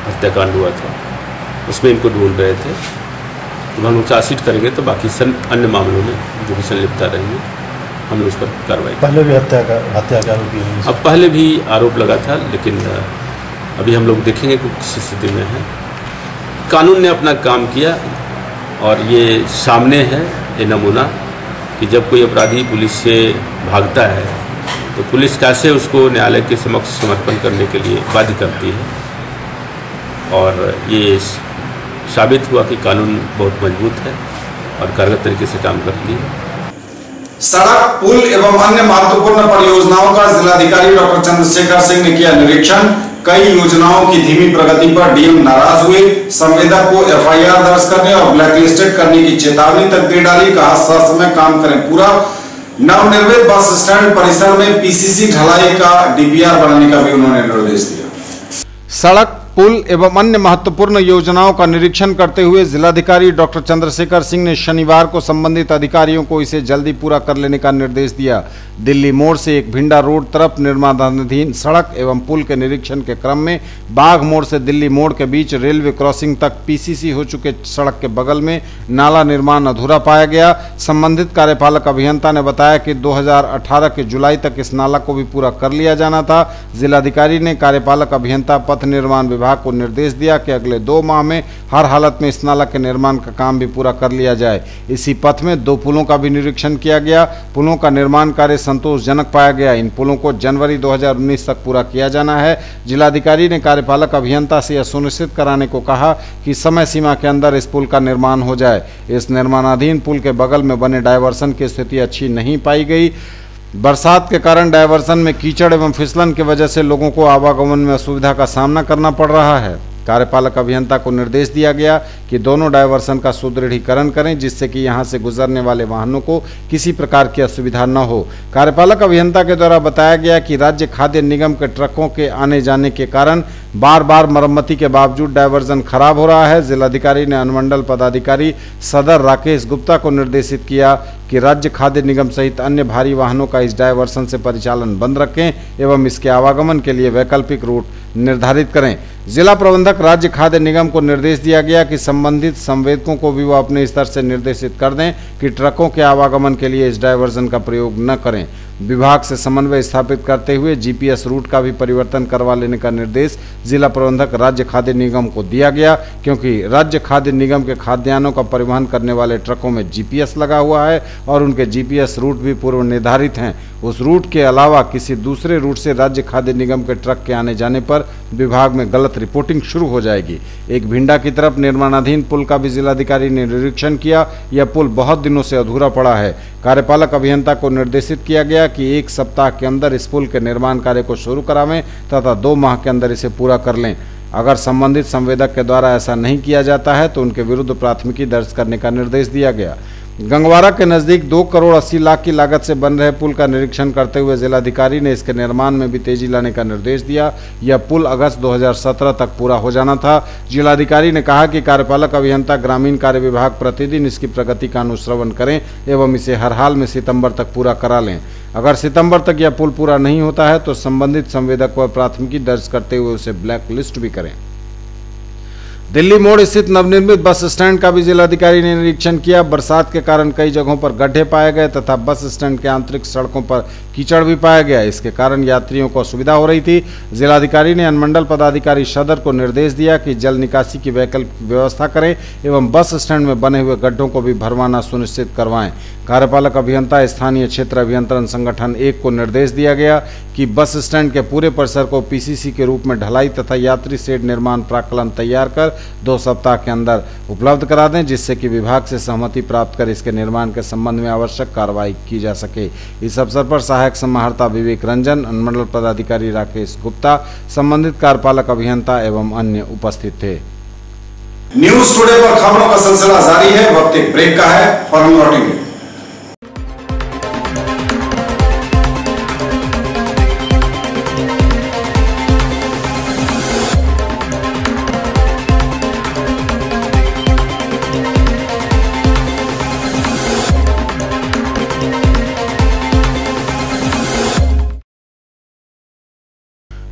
हत्याकांड हुआ था उसमें इनको ढूंढ रहे थे, तो हम लोग चार्जशीट करेंगे तो बाकी अन्य मामलों में जो भी संलिप्तता रहेंगे हम लोग उस पर कार्रवाई। पहले भी हत्या का आरोपी है? अब पहले भी आरोप लगा था, लेकिन अभी हम लोग देखेंगे कि किस स्थिति में है। कानून ने अपना काम किया और ये सामने है ये नमूना कि जब कोई अपराधी पुलिस से भागता है तो पुलिस कैसे उसको न्यायालय के समक्ष समर्पण करने के लिए बाध्य करती है, और ये साबित हुआ कि कानून बहुत मजबूत है और कारगर तरीके से काम करती है। सड़क, पुल एवं अन्य महत्वपूर्ण परियोजनाओं का जिलाधिकारी डॉक्टर चंद्रशेखर सिंह ने किया निरीक्षण। कई योजनाओं की धीमी प्रगति पर डीएम नाराज हुए। संवेदक को FIR दर्ज करने और ब्लैकलिस्टेड करने की चेतावनी तक दे डाली। कहा ससमय काम करें पूरा। नवनिर्मित बस स्टैंड परिसर में PCC ढलाई का DPR बनाने का भी उन्होंने निर्देश दिया। सड़क, पुल एवं अन्य महत्वपूर्ण योजनाओं का निरीक्षण करते हुए जिलाधिकारी डॉक्टर चंद्रशेखर सिंह ने शनिवार को संबंधित अधिकारियों को इसे जल्दी पूरा कर लेने का निर्देश दिया। दिल्ली मोड़ से एक भिंडा रोड तरफ निर्माणाधीन सड़क एवं पुल के निरीक्षण के क्रम में बाघ मोड़ से दिल्ली मोड़ के बीच रेलवे क्रॉसिंग तक PCC हो चुके सड़क के बगल में नाला निर्माण अधूरा पाया गया। संबंधित कार्यपालक अभियंता ने बताया कि 2018 के जुलाई तक इस नाला को भी पूरा कर लिया जाना था। जिलाधिकारी ने कार्यपालक अभियंता पथ निर्माण विभाग को निर्देश दिया कि अगले 2 माह में हर हालत में इस नाला के निर्माण का काम भी पूरा कर लिया जाए। इसी पथ में 2 पुलों का भी निरीक्षण किया गया। पुलों का निर्माण कार्य संतोषजनक पाया गया। इन पुलों को जनवरी 2019 तक पूरा किया जाना है। जिलाधिकारी ने कार्यपालक अभियंता से यह सुनिश्चित कराने को कहा कि समय सीमा के अंदर इस पुल का निर्माण हो जाए। इस निर्माणाधीन पुल के बगल में बने डायवर्सन की स्थिति अच्छी नहीं पाई गई। बरसात के कारण डायवर्सन में कीचड़ एवं फिसलन की वजह से लोगों को आवागमन में असुविधा का सामना करना पड़ रहा है। कार्यपालक अभियंता को निर्देश दिया गया कि दोनों डायवर्सन का सुदृढ़ीकरण करें, जिससे कि यहां से गुजरने वाले वाहनों को किसी प्रकार की असुविधा न हो। कार्यपालक अभियंता के द्वारा बताया गया कि राज्य खाद्य निगम के ट्रकों के आने जाने के कारण बार बार मरम्मती के बावजूद डायवर्जन खराब हो रहा है। जिलाधिकारी ने अनुमंडल पदाधिकारी सदर राकेश गुप्ता को निर्देशित किया कि राज्य खाद्य निगम सहित अन्य भारी वाहनों का इस डायवर्सन से परिचालन बंद रखें एवं इसके आवागमन के लिए वैकल्पिक रूट निर्धारित करें। जिला प्रबंधक राज्य खाद्य निगम को निर्देश दिया गया कि संबंधित संवेदकों को भी वो अपने स्तर से निर्देशित कर दें कि ट्रकों के आवागमन के लिए इस डायवर्जन का प्रयोग न करें। विभाग से समन्वय स्थापित करते हुए जीपीएस रूट का भी परिवर्तन करवा लेने का निर्देश जिला प्रबंधक राज्य खाद्य निगम को दिया गया, क्योंकि राज्य खाद्य निगम के खाद्यान्नों का परिवहन करने वाले ट्रकों में जीपीएस लगा हुआ है और उनके जीपीएस रूट भी पूर्व निर्धारित हैं। उस रूट के अलावा किसी दूसरे रूट से राज्य खाद्य निगम के ट्रक के आने जाने पर विभाग में गलत रिपोर्टिंग शुरू हो जाएगी। एक भिंडा की तरफ निर्माणाधीन पुल का भी जिलाधिकारी ने निरीक्षण किया। यह पुल बहुत दिनों से अधूरा पड़ा है। कार्यपालक अभियंता को निर्देशित किया गया कि 1 सप्ताह के अंदर इस पुल के निर्माण कार्य को शुरू करावें तथा 2 माह के अंदर इसे पूरा कर लें। अगर संबंधित संवेदक के द्वारा ऐसा नहीं किया जाता है तो उनके विरुद्ध प्राथमिकी दर्ज करने का निर्देश दिया गया। गंगवारा के नजदीक 2 करोड़ 80 लाख की लागत से बन रहे पुल का निरीक्षण करते हुए जिलाधिकारी ने इसके निर्माण में भी तेजी लाने का निर्देश दिया। यह पुल अगस्त 2017 तक पूरा हो जाना था। जिलाधिकारी ने कहा कि कार्यपालक अभियंता ग्रामीण कार्य विभाग प्रतिदिन इसकी प्रगति का अनुश्रवण करें एवं इसे हर हाल में सितंबर तक पूरा करा लें। अगर सितंबर तक यह पुल पूरा नहीं होता है तो संबंधित संवेदक पर प्राथमिकी दर्ज करते हुए उसे ब्लैक लिस्ट भी करें। दिल्ली मोड़ स्थित नवनिर्मित बस स्टैंड का भी जिलाधिकारी ने निरीक्षण किया। बरसात के कारण कई जगहों पर गड्ढे पाए गए तथा बस स्टैंड के आंतरिक सड़कों पर कीचड़ भी पाया गया। इसके कारण यात्रियों को असुविधा हो रही थी। जिलाधिकारी ने अनुमंडल पदाधिकारी सदर को निर्देश दिया कि जल निकासी की वैकल्पिक व्यवस्था करें एवं बस स्टैंड में बने हुए गड्ढों को भी भरवाना सुनिश्चित करवाएं। कार्यपालक अभियंता स्थानीय क्षेत्र अभियंत्रण संगठन 1 को निर्देश दिया गया कि बस स्टैंड के पूरे परिसर को पीसीसी के रूप में ढलाई तथा यात्री शेड निर्माण प्राक्कलन तैयार कर 2 सप्ताह के अंदर उपलब्ध करा दें, जिससे कि विभाग से सहमति प्राप्त कर इसके निर्माण के संबंध में आवश्यक कार्रवाई की जा सके। इस अवसर पर सहायक समाहर्ता विवेक रंजन, अनुमंडल पदाधिकारी राकेश गुप्ता, संबंधित कार्यपालक अभियंता एवं अन्य उपस्थित थे। न्यूज टुडे पर खबरों का सिलसिला जारी है। वक्त एक ब्रेक का है और हम लौटेंगे।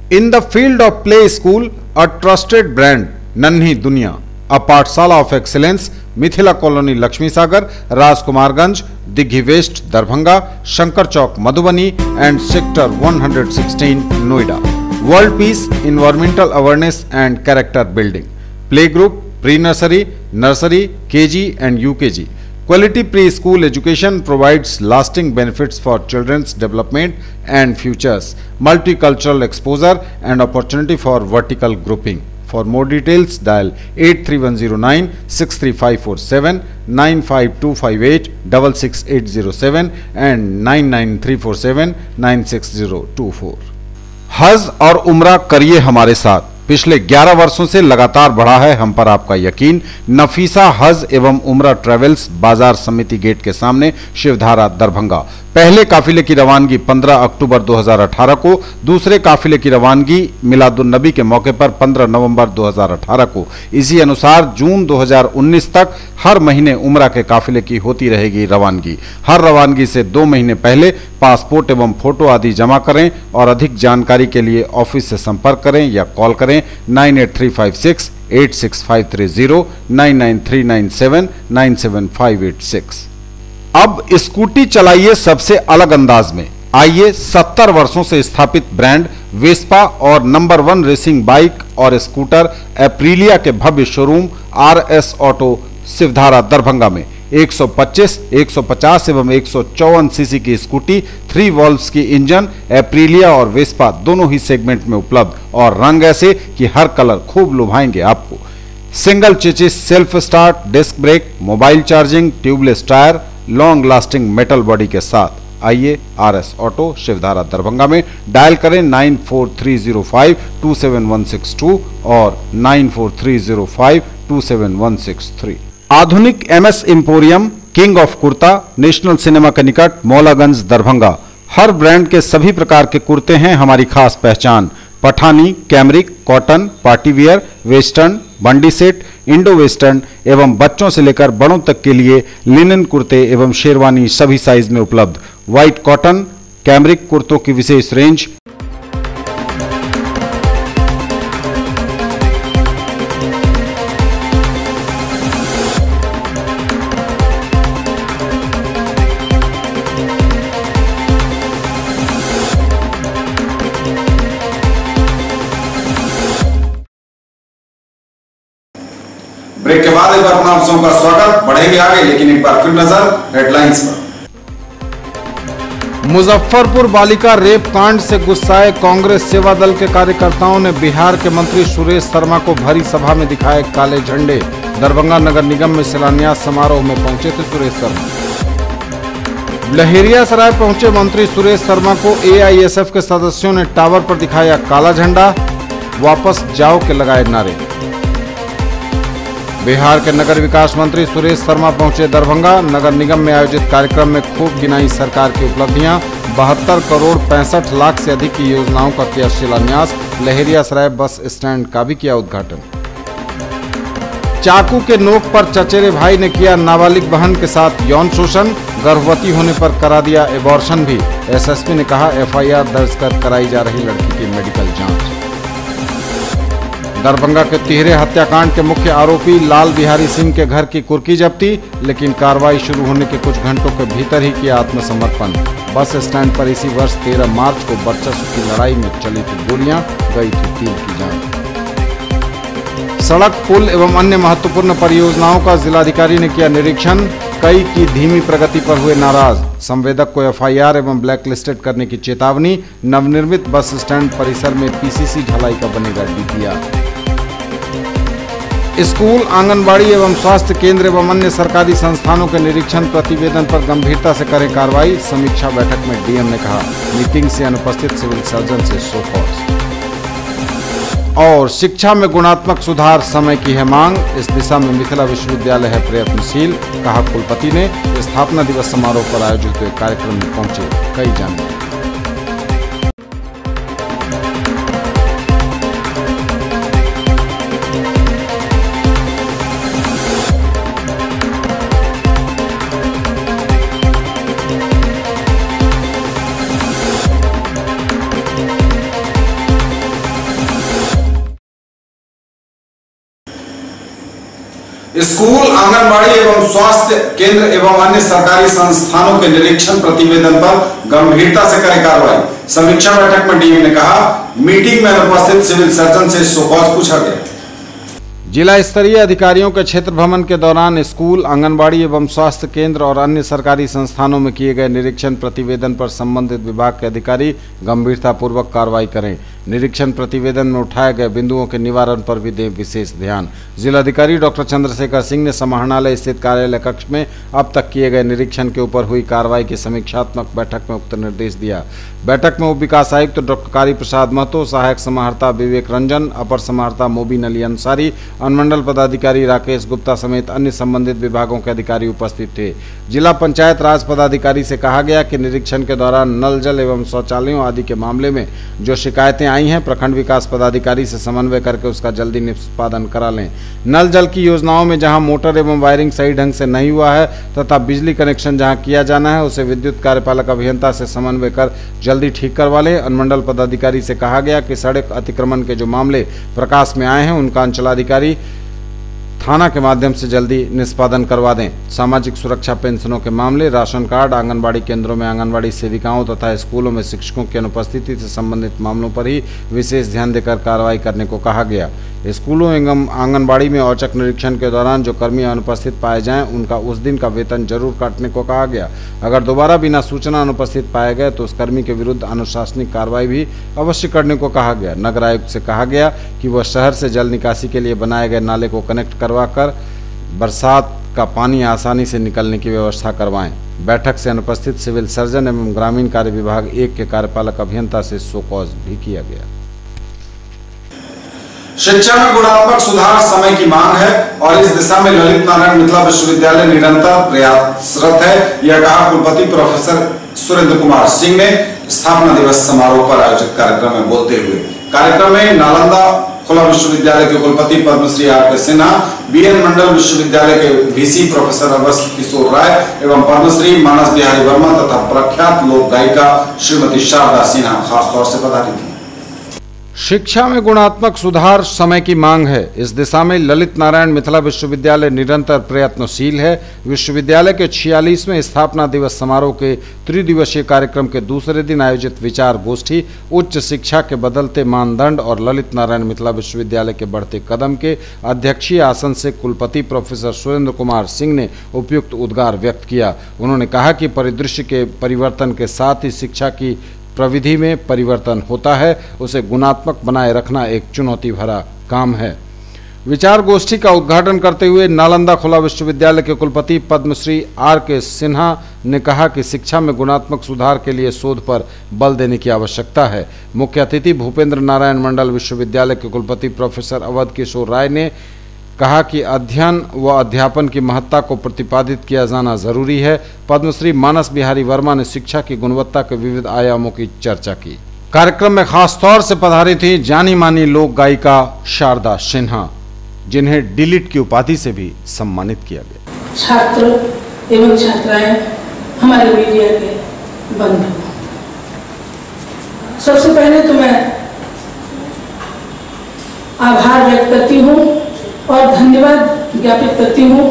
In the field of play school, a trusted brand, नन्ही दुनिया, a Pathshala of excellence, Mithila colony Laxmi Sagar, Rajkumarganj, Digghi west Darbhanga, Shankar Chowk Madhubani and sector 116 Noida. World Peace, Environmental Awareness and Character Building. Play group, pre-nursery, nursery, KG and UKG. Quality preschool education provides lasting benefits for children's development and futures, multicultural exposure and opportunity for vertical grouping. For more details, dial 83109 63547, 95258 66807 and 99347 96024. हज और उम्रा करिए हमारे साथ। पिछले 11 वर्षों से लगातार बढ़ा है हम पर आपका यकीन। नफीसा हज एवं उम्रा ट्रेवल्स, बाजार समिति गेट के सामने, शिवधारा दरभंगा। पहले काफिले की रवानगी 15 अक्टूबर 2018 को, दूसरे काफिले की रवानगी मिलादुन्नबी के मौके पर 15 नवंबर 2018 को। इसी अनुसार जून 2019 तक हर महीने उम्रा के काफिले की होती रहेगी रवानगी। हर रवानगी से 2 महीने पहले पासपोर्ट एवं फोटो आदि जमा करें और अधिक जानकारी के लिए ऑफिस से संपर्क करें या कॉल करें 98356 86530 99397 97586। अब स्कूटी चलाइए सबसे अलग अंदाज में। आइए 70 वर्षों से स्थापित ब्रांड वेस्पा और नंबर 1 रेसिंग बाइक और स्कूटर एप्रिलिया के भव्य showroom RS auto Shivdhara Darbhanga में 125, 150 एवं 154 सीसी की स्कूटी, 3 वॉल्व्स की इंजन एप्रिलिया और वेस्पा दोनों ही सेगमेंट में उपलब्ध और रंग ऐसे कि हर कलर खूब लुभाएंगे आपको। Single chassis, self start, disc brake, mobile charging, tubeless tyre, long lasting metal body के साथ आइए RS ऑटो शिवधारा दरभंगा में डायल करें 9430527162 और 9430527163। आधुनिक MS emporium, king of kurta, national cinema के निकट, मौलागंज, दरभंगा। हर ब्रांड के सभी प्रकार के कुर्ते हैं हमारी खास पहचान। पठानी, cambric, cotton, party wear, western, बंडी सेट, इंडो वेस्टर्न एवं बच्चों से लेकर बड़ों तक के लिए लिनन कुर्ते एवं शेरवानी सभी साइज में उपलब्ध। व्हाइट कॉटन, कैमरिक कुर्तों की विशेष रेंज। ब्रेक के बाद एक बार अपना आप सबका स्वागत। बढ़ेंगे आगे, लेकिन एक बार फिर नजर हेडलाइंस पर। मुजफ्फरपुर बालिका रेप कांड से गुस्साए कांग्रेस सेवा दल के कार्यकर्ताओं ने बिहार के मंत्री सुरेश शर्मा को भरी सभा में दिखाए काले झंडे। दरभंगा नगर निगम में शिलान्यास समारोह में पहुंचे थे सुरेश शर्मा। लहेरियासराय पहुंचे मंत्री सुरेश शर्मा को AISF के सदस्यों ने टावर पर दिखाया काला झंडा, वापस जाओ के लगाए नारे। बिहार के नगर विकास मंत्री सुरेश शर्मा पहुंचे दरभंगा। नगर निगम में आयोजित कार्यक्रम में खूब गिनाई सरकार की उपलब्धियां। 72 करोड़ 65 लाख से अधिक की योजनाओं का किया शिलान्यास। लहेरियासराय बस स्टैंड का भी किया उद्घाटन। चाकू के नोक पर चचेरे भाई ने किया नाबालिग बहन के साथ यौन शोषण। गर्भवती होने पर करा दिया एबॉर्शन भी। SSP ने कहा FIR दर्ज कर कराई जा रही लड़की की मेडिकल जांच। दरभंगा के तिहरे हत्याकांड के मुख्य आरोपी लाल बिहारी सिंह के घर की कुर्की जब्ती, लेकिन कार्रवाई शुरू होने के कुछ घंटों के भीतर ही किया आत्मसमर्पण। बस स्टैंड पर इसी वर्ष 13 मार्च को वर्चस्व की लड़ाई में चली थी गोलियां, गई थी 3 की जान। सड़क, पुल एवं अन्य महत्वपूर्ण परियोजनाओं का जिलाधिकारी ने किया निरीक्षण। कई की धीमी प्रगति पर हुए नाराज। संवेदक को FIR एवं ब्लैकलिस्टेड करने की चेतावनी। नवनिर्मित बस स्टैंड परिसर में PCC ढलाई का बनेगा DPR। स्कूल, आंगनबाड़ी एवं स्वास्थ्य केंद्र एवं अन्य सरकारी संस्थानों के निरीक्षण प्रतिवेदन पर गंभीरता से करें कार्रवाई। समीक्षा बैठक में DM ने कहा। मीटिंग से अनुपस्थित सिविल सर्जन से शो कॉज। और शिक्षा में गुणात्मक सुधार समय की है मांग। इस दिशा में मिथिला विश्वविद्यालय है प्रयत्नशील, कहा कुलपति ने। स्थापना दिवस समारोह पर आयोजित हुए कार्यक्रम में पहुंचे कई जानकारी। स्कूल, आंगनबाड़ी एवं स्वास्थ्य केंद्र एवं अन्य सरकारी संस्थानों के निरीक्षण प्रतिवेदन पर गंभीरता से करें कार्रवाई। समीक्षा बैठक में DM ने कहा। मीटिंग में अनुपस्थित सिविल सर्जन से शो कॉज पूछा गया। जिला स्तरीय अधिकारियों के क्षेत्र भ्रमण के दौरान स्कूल, आंगनबाड़ी एवं स्वास्थ्य केंद्र और अन्य सरकारी संस्थानों में किए गए निरीक्षण प्रतिवेदन पर संबंधित विभाग के अधिकारी गंभीरतापूर्वक कार्रवाई करें। निरीक्षण प्रतिवेदन में उठाए गए बिंदुओं के निवारण पर भी दें विशेष ध्यान। जिलाधिकारी डॉक्टर चंद्रशेखर सिंह ने समाहरणालय स्थित कार्यालय कक्ष में अब तक किए गए निरीक्षण के ऊपर हुई कार्रवाई की समीक्षात्मक बैठक में उक्त निर्देश दिया। बैठक में उप विकास आयुक्त डॉक्टर कारी प्रसाद महतो, सहायक समाहर्ता विवेक रंजन, अपर समाहर्ता मोबिन अली अंसारी, अनुमंडल पदाधिकारी राकेश गुप्ता समेत अन्य संबंधित विभागों के अधिकारी उपस्थित थे। जिला पंचायत राज पदाधिकारी से कहा गया कि निरीक्षण के दौरान नल जल एवं शौचालयों आदि के मामले में जो शिकायतें आई हैं, प्रखंड विकास पदाधिकारी से समन्वय करके उसका जल्दी निष्पादन करा लें। नल जल की योजनाओं में जहां मोटर एवं वायरिंग सही ढंग से नहीं हुआ है तथा बिजली कनेक्शन जहां किया जाना है उसे विद्युत कार्यपालक अभियंता से समन्वय कर जल्दी ठीक करवा लें। अनुमंडल पदाधिकारी से कहा गया कि सड़क अतिक्रमण के जो मामले प्रकाश में आए हैं उनका अंचलाधिकारी थाना के माध्यम से जल्दी निष्पादन करवा दें। सामाजिक सुरक्षा पेंशनों के मामले, राशन कार्ड, आंगनबाड़ी केंद्रों में आंगनबाड़ी सेविकाओं तथा स्कूलों में शिक्षकों की अनुपस्थिति से संबंधित मामलों पर ही विशेष ध्यान देकर कार्रवाई करने को कहा गया। स्कूलों एवं आंगनबाड़ी में औचक निरीक्षण के दौरान जो कर्मी अनुपस्थित पाए जाएं उनका उस दिन का वेतन जरूर काटने को कहा गया। अगर दोबारा बिना सूचना अनुपस्थित पाए गए तो उस कर्मी के विरुद्ध अनुशासनिक कार्रवाई भी अवश्य करने को कहा गया। नगर आयुक्त से कहा गया कि वह शहर से जल निकासी के लिए बनाए गए नाले को कनेक्ट करवाकर बरसात का पानी आसानी से निकलने की व्यवस्था करवाएं। बैठक से अनुपस्थित सिविल सर्जन एवं ग्रामीण कार्य विभाग 1 के कार्यपालक अभियंता से शो कॉज भी किया गया। शिक्षा में गुणात्मक सुधार समय की मांग है और इस दिशा में ललित नारायण मिथिला विश्वविद्यालय निरंतर प्रयासरत है, यह कहा कुलपति प्रोफेसर सुरेंद्र कुमार सिंह ने स्थापना दिवस समारोह पर आयोजित कार्यक्रम में बोलते हुए। कार्यक्रम में नालंदा खुला विश्वविद्यालय के कुलपति पद्मश्री आर.के. सिन्हा, बीएन मंडल विश्वविद्यालय के वीसी प्रोफेसर अवस्थ किशोर राय एवं पद्मश्री मानस बिहारी वर्मा तथा प्रख्यात लोक गायिका श्रीमती शारदा सिन्हा खासतौर से पधारी थी। शिक्षा में गुणात्मक सुधार समय की मांग है, इस दिशा में ललित नारायण मिथिला विश्वविद्यालय निरंतर प्रयत्नशील है। विश्वविद्यालय के 46वें स्थापना दिवस समारोह के त्रिदिवसीय कार्यक्रम के दूसरे दिन आयोजित विचार गोष्ठी उच्च शिक्षा के बदलते मानदंड और ललित नारायण मिथिला विश्वविद्यालय के बढ़ते कदम के अध्यक्षीय आसन से कुलपति प्रोफेसर सुरेंद्र कुमार सिंह ने उपयुक्त उद्गार व्यक्त किया। उन्होंने कहा कि परिदृश्य के परिवर्तन के साथ ही शिक्षा की प्रविधि में परिवर्तन होता है, उसे गुणात्मक बनाए रखना एक चुनौती भरा काम है। विचार गोष्ठी का उद्घाटन करते हुए नालंदा खुला विश्वविद्यालय के कुलपति पद्मश्री आर.के. सिन्हा ने कहा कि शिक्षा में गुणात्मक सुधार के लिए शोध पर बल देने की आवश्यकता है। मुख्य अतिथि भूपेंद्र नारायण मंडल विश्वविद्यालय के कुलपति प्रोफेसर अवध किशोर राय ने कहा कि अध्ययन व अध्यापन की महत्ता को प्रतिपादित किया जाना जरूरी है। पद्मश्री मानस बिहारी वर्मा ने शिक्षा की गुणवत्ता के विविध आयामों की चर्चा की। कार्यक्रम में खास तौर से पधारी थी जानी मानी लोक गायिका शारदा सिन्हा, जिन्हें डिलीट की उपाधि से भी सम्मानित किया गया। छात्र एवं छात्राएं, हमारे मीडिया के बंधु, सबसे पहले तो मैं आभार व्यक्त करती हूँ और धन्यवाद ज्ञापित करती हूँ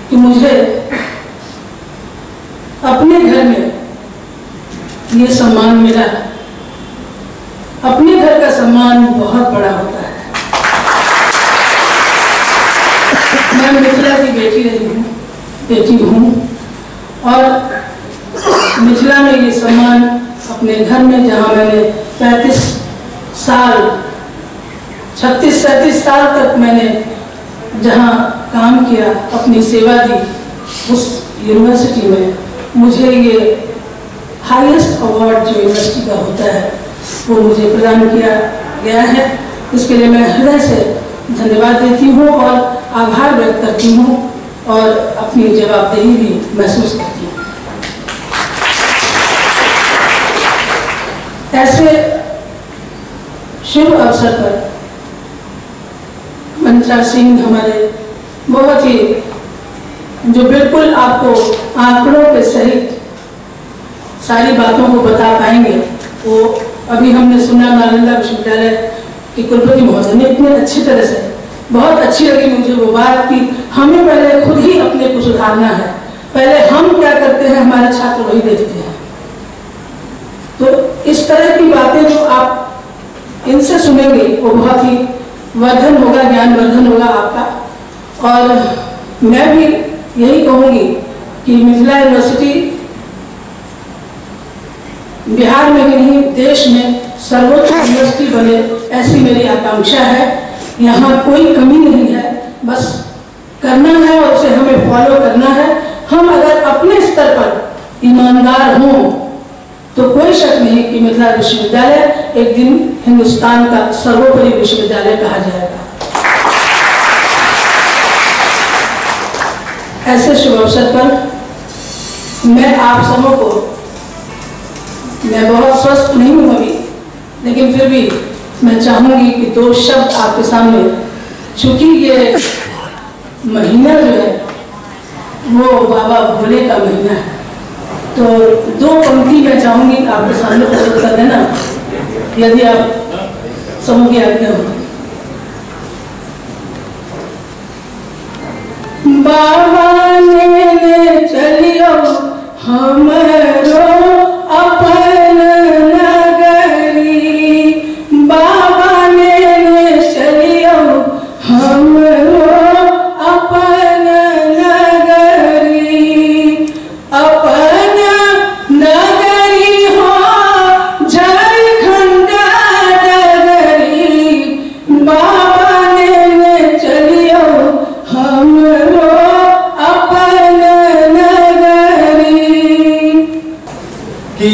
कि मुझे अपने घर में ये सम्मान मिला। अपने घर का सम्मान बहुत बड़ा होता है। मैं मिथिला की बेटी हूँ और मिथिला में ये सम्मान अपने घर में, जहाँ मैंने 35 साल 36-37 साल तक मैंने जहाँ काम किया, अपनी सेवा दी, उस यूनिवर्सिटी में मुझे ये हाईएस्ट अवार्ड जो यूनिवर्सिटी का होता है वो मुझे प्रदान किया गया है। इसके लिए मैं हृदय से धन्यवाद देती हूँ और आभार व्यक्त करती हूँ और अपनी जवाबदेही भी महसूस करती हूँ। ऐसे शुभ अवसर पर मंत्रा सिंह हमारे बहुत ही, जो बिल्कुल आपको आंकड़ों के सहित सारी बातों को बता पाएंगे, वो अभी हमने सुना नालंदा विश्वविद्यालय के कुलपति महोदय ने इतने अच्छी तरह से, बहुत अच्छी लगी मुझे वो बात कि हमें पहले खुद ही अपने को सुधारना है। पहले हम क्या करते हैं, हमारे छात्र वही देखते हैं। तो इस तरह की बातें जो आप इनसे सुनेंगे वो बहुत ही वर्धन होगा, ज्ञानवर्धन होगा आपका। और मैं भी यही कहूँगी कि मिथिला यूनिवर्सिटी बिहार में ही नहीं, देश में सर्वोच्च यूनिवर्सिटी बने, ऐसी मेरी आकांक्षा है। यहाँ कोई कमी नहीं है, बस करना है और उसे हमें फॉलो करना है। हम अगर अपने स्तर पर ईमानदार हों तो कोई शक नहीं कि मिथिला विश्वविद्यालय एक दिन हिंदुस्तान का सर्वोपरि विश्वविद्यालय कहा जाएगा। ऐसे शुभ अवसर पर मैं आप सबों को, मैं बहुत स्वस्थ नहीं हूँ अभी, लेकिन फिर भी मैं चाहूँगी कि 2 शब्द आपके सामने, चूंकि ये महीना जो है वो बाबा भोले का महीना है, तो 2 पंक्ति मैं चाहूँगी आपके सामने प्रस्तुत कर देना, यदि आप सबों की आज्ञा हो। बाबा ने चलियो हमरो अपन नगरी, बाबा ने चलियो हमरो अपन नगरी, अपन नगरी हो झारखंड नगरी, बाबा ने चलियो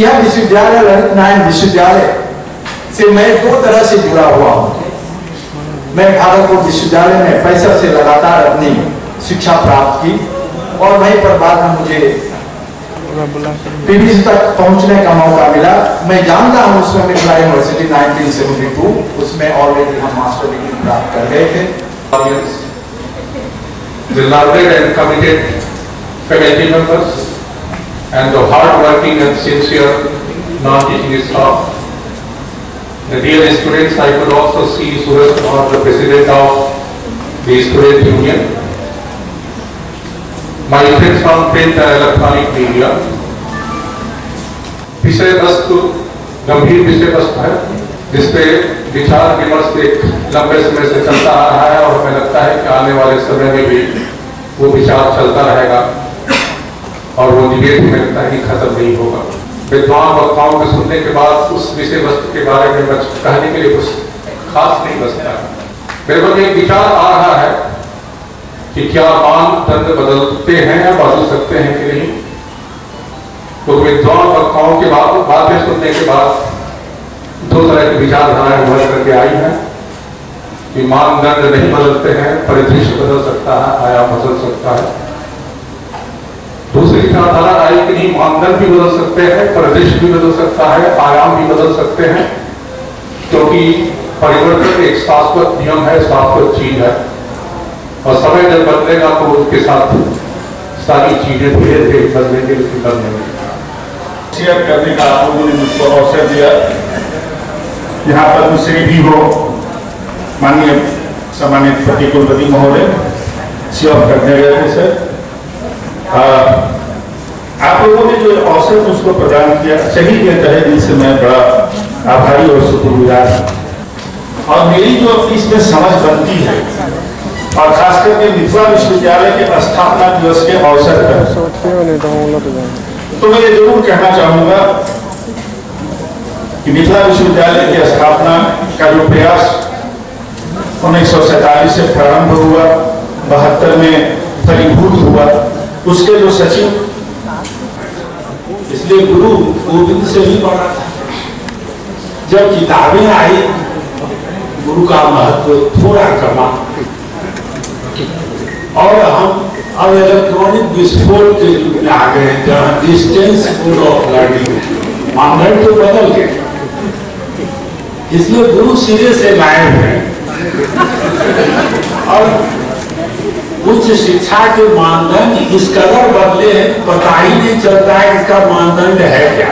यह विश्वविद्यालय ललित नारायण विश्वविद्यालय से मैं दो तरह से जुड़ा हुआ हूँ। मैं भागलपुर विश्वविद्यालय में पैसा से लगातार अपनी शिक्षा प्राप्त की और वहीं पर बाद में मुझे पीवीसी तक पहुंचने का मौका मिला। मैं जानता हूं उसमें मिथिला यूनिवर्सिटी 1972, उसमें ऑलरेडी हम मास्टर डिग्री प्राप्त कर गए थे। The learned and committed faculty members and the hard-working and sincere non-teaching staff. The dear students, I could also see Suresh Kumar, the president of the student union. My friends from print and electronic media. विषय वस्तु गंभीर विषय वस्तु है जिसपे विचार विमर्श एक लंबे समय से चलता आ रहा है और हमें लगता है कि आने वाले समय में भी वो विचार चलता रहेगा और वो डिबेट में लगता है कि खत्म नहीं होगा। विद्वान वक्ताओं को सुनने के बाद उस विषय वस्तु के बारे में कहने के लिए कुछ खास नहीं बचता। मेरे मन में एक विचार आ रहा है कि क्या मानदंड बदलते हैं या बदल सकते हैं कि नहीं। तो विद्वान वक्ताओं के बाद बातें सुनने के बाद दो तरह की विचारधाराएं उभर करके आई है कि मानदंड नहीं बदलते हैं, परिदृश्य बदल सकता है, आयाम बदल सकता है। दूसरी विचारधारा आई कि नहीं, मानदंड भी बदल सकते हैं, परिदृश्य भी बदल सकता है, आयाम भी बदल सकते हैं, क्योंकि परिवर्तन एक शाश्वत नियम है, शाश्वत चीज है और समय जब बदलेगा तो उसके साथ सारी चीजें धीरे धीरे बदलेंगे, उसकी बदलेंगे। शेयर करने का आप लोगों ने मुझको अवसर दिया। यहाँ पर दूसरे भी हो माननीय सम्मानित कुलपति महोदय सेवा करने गए थे सर। आप लोगों ने जो अवसर मुझको प्रदान किया सही के तहत जिनसे मैं बड़ा आभारी और शुक्रगुजार हूँ। और मेरी जो इसमें समझ बनती है और खास करके मिथिला विश्वविद्यालय के स्थापना दिवस के अवसर पर तो मैं ये जरूर कहना चाहूंगा कि मिथिला विश्वविद्यालय की स्थापना का जो प्रयास 1947 से प्रारंभ हुआ, 72 में फलीभूत हुआ, उसके जो सचिव, इसलिए गुरु गोविंद से भी बड़ा था। जब किताबें आई गुरु का महत्व थोड़ा कमा और हम अब इलेक्ट्रॉनिक विस्फोट के युग में आ गए जहाँ डिस्टेंस मोड ऑफ लर्निंग मानदंड तो बदल गए, इसलिए गुरु सिरे से गायब है और उच्च शिक्षा के मानदंड इस कदर बदले हैं पता ही नहीं चलता है इसका मानदंड है क्या।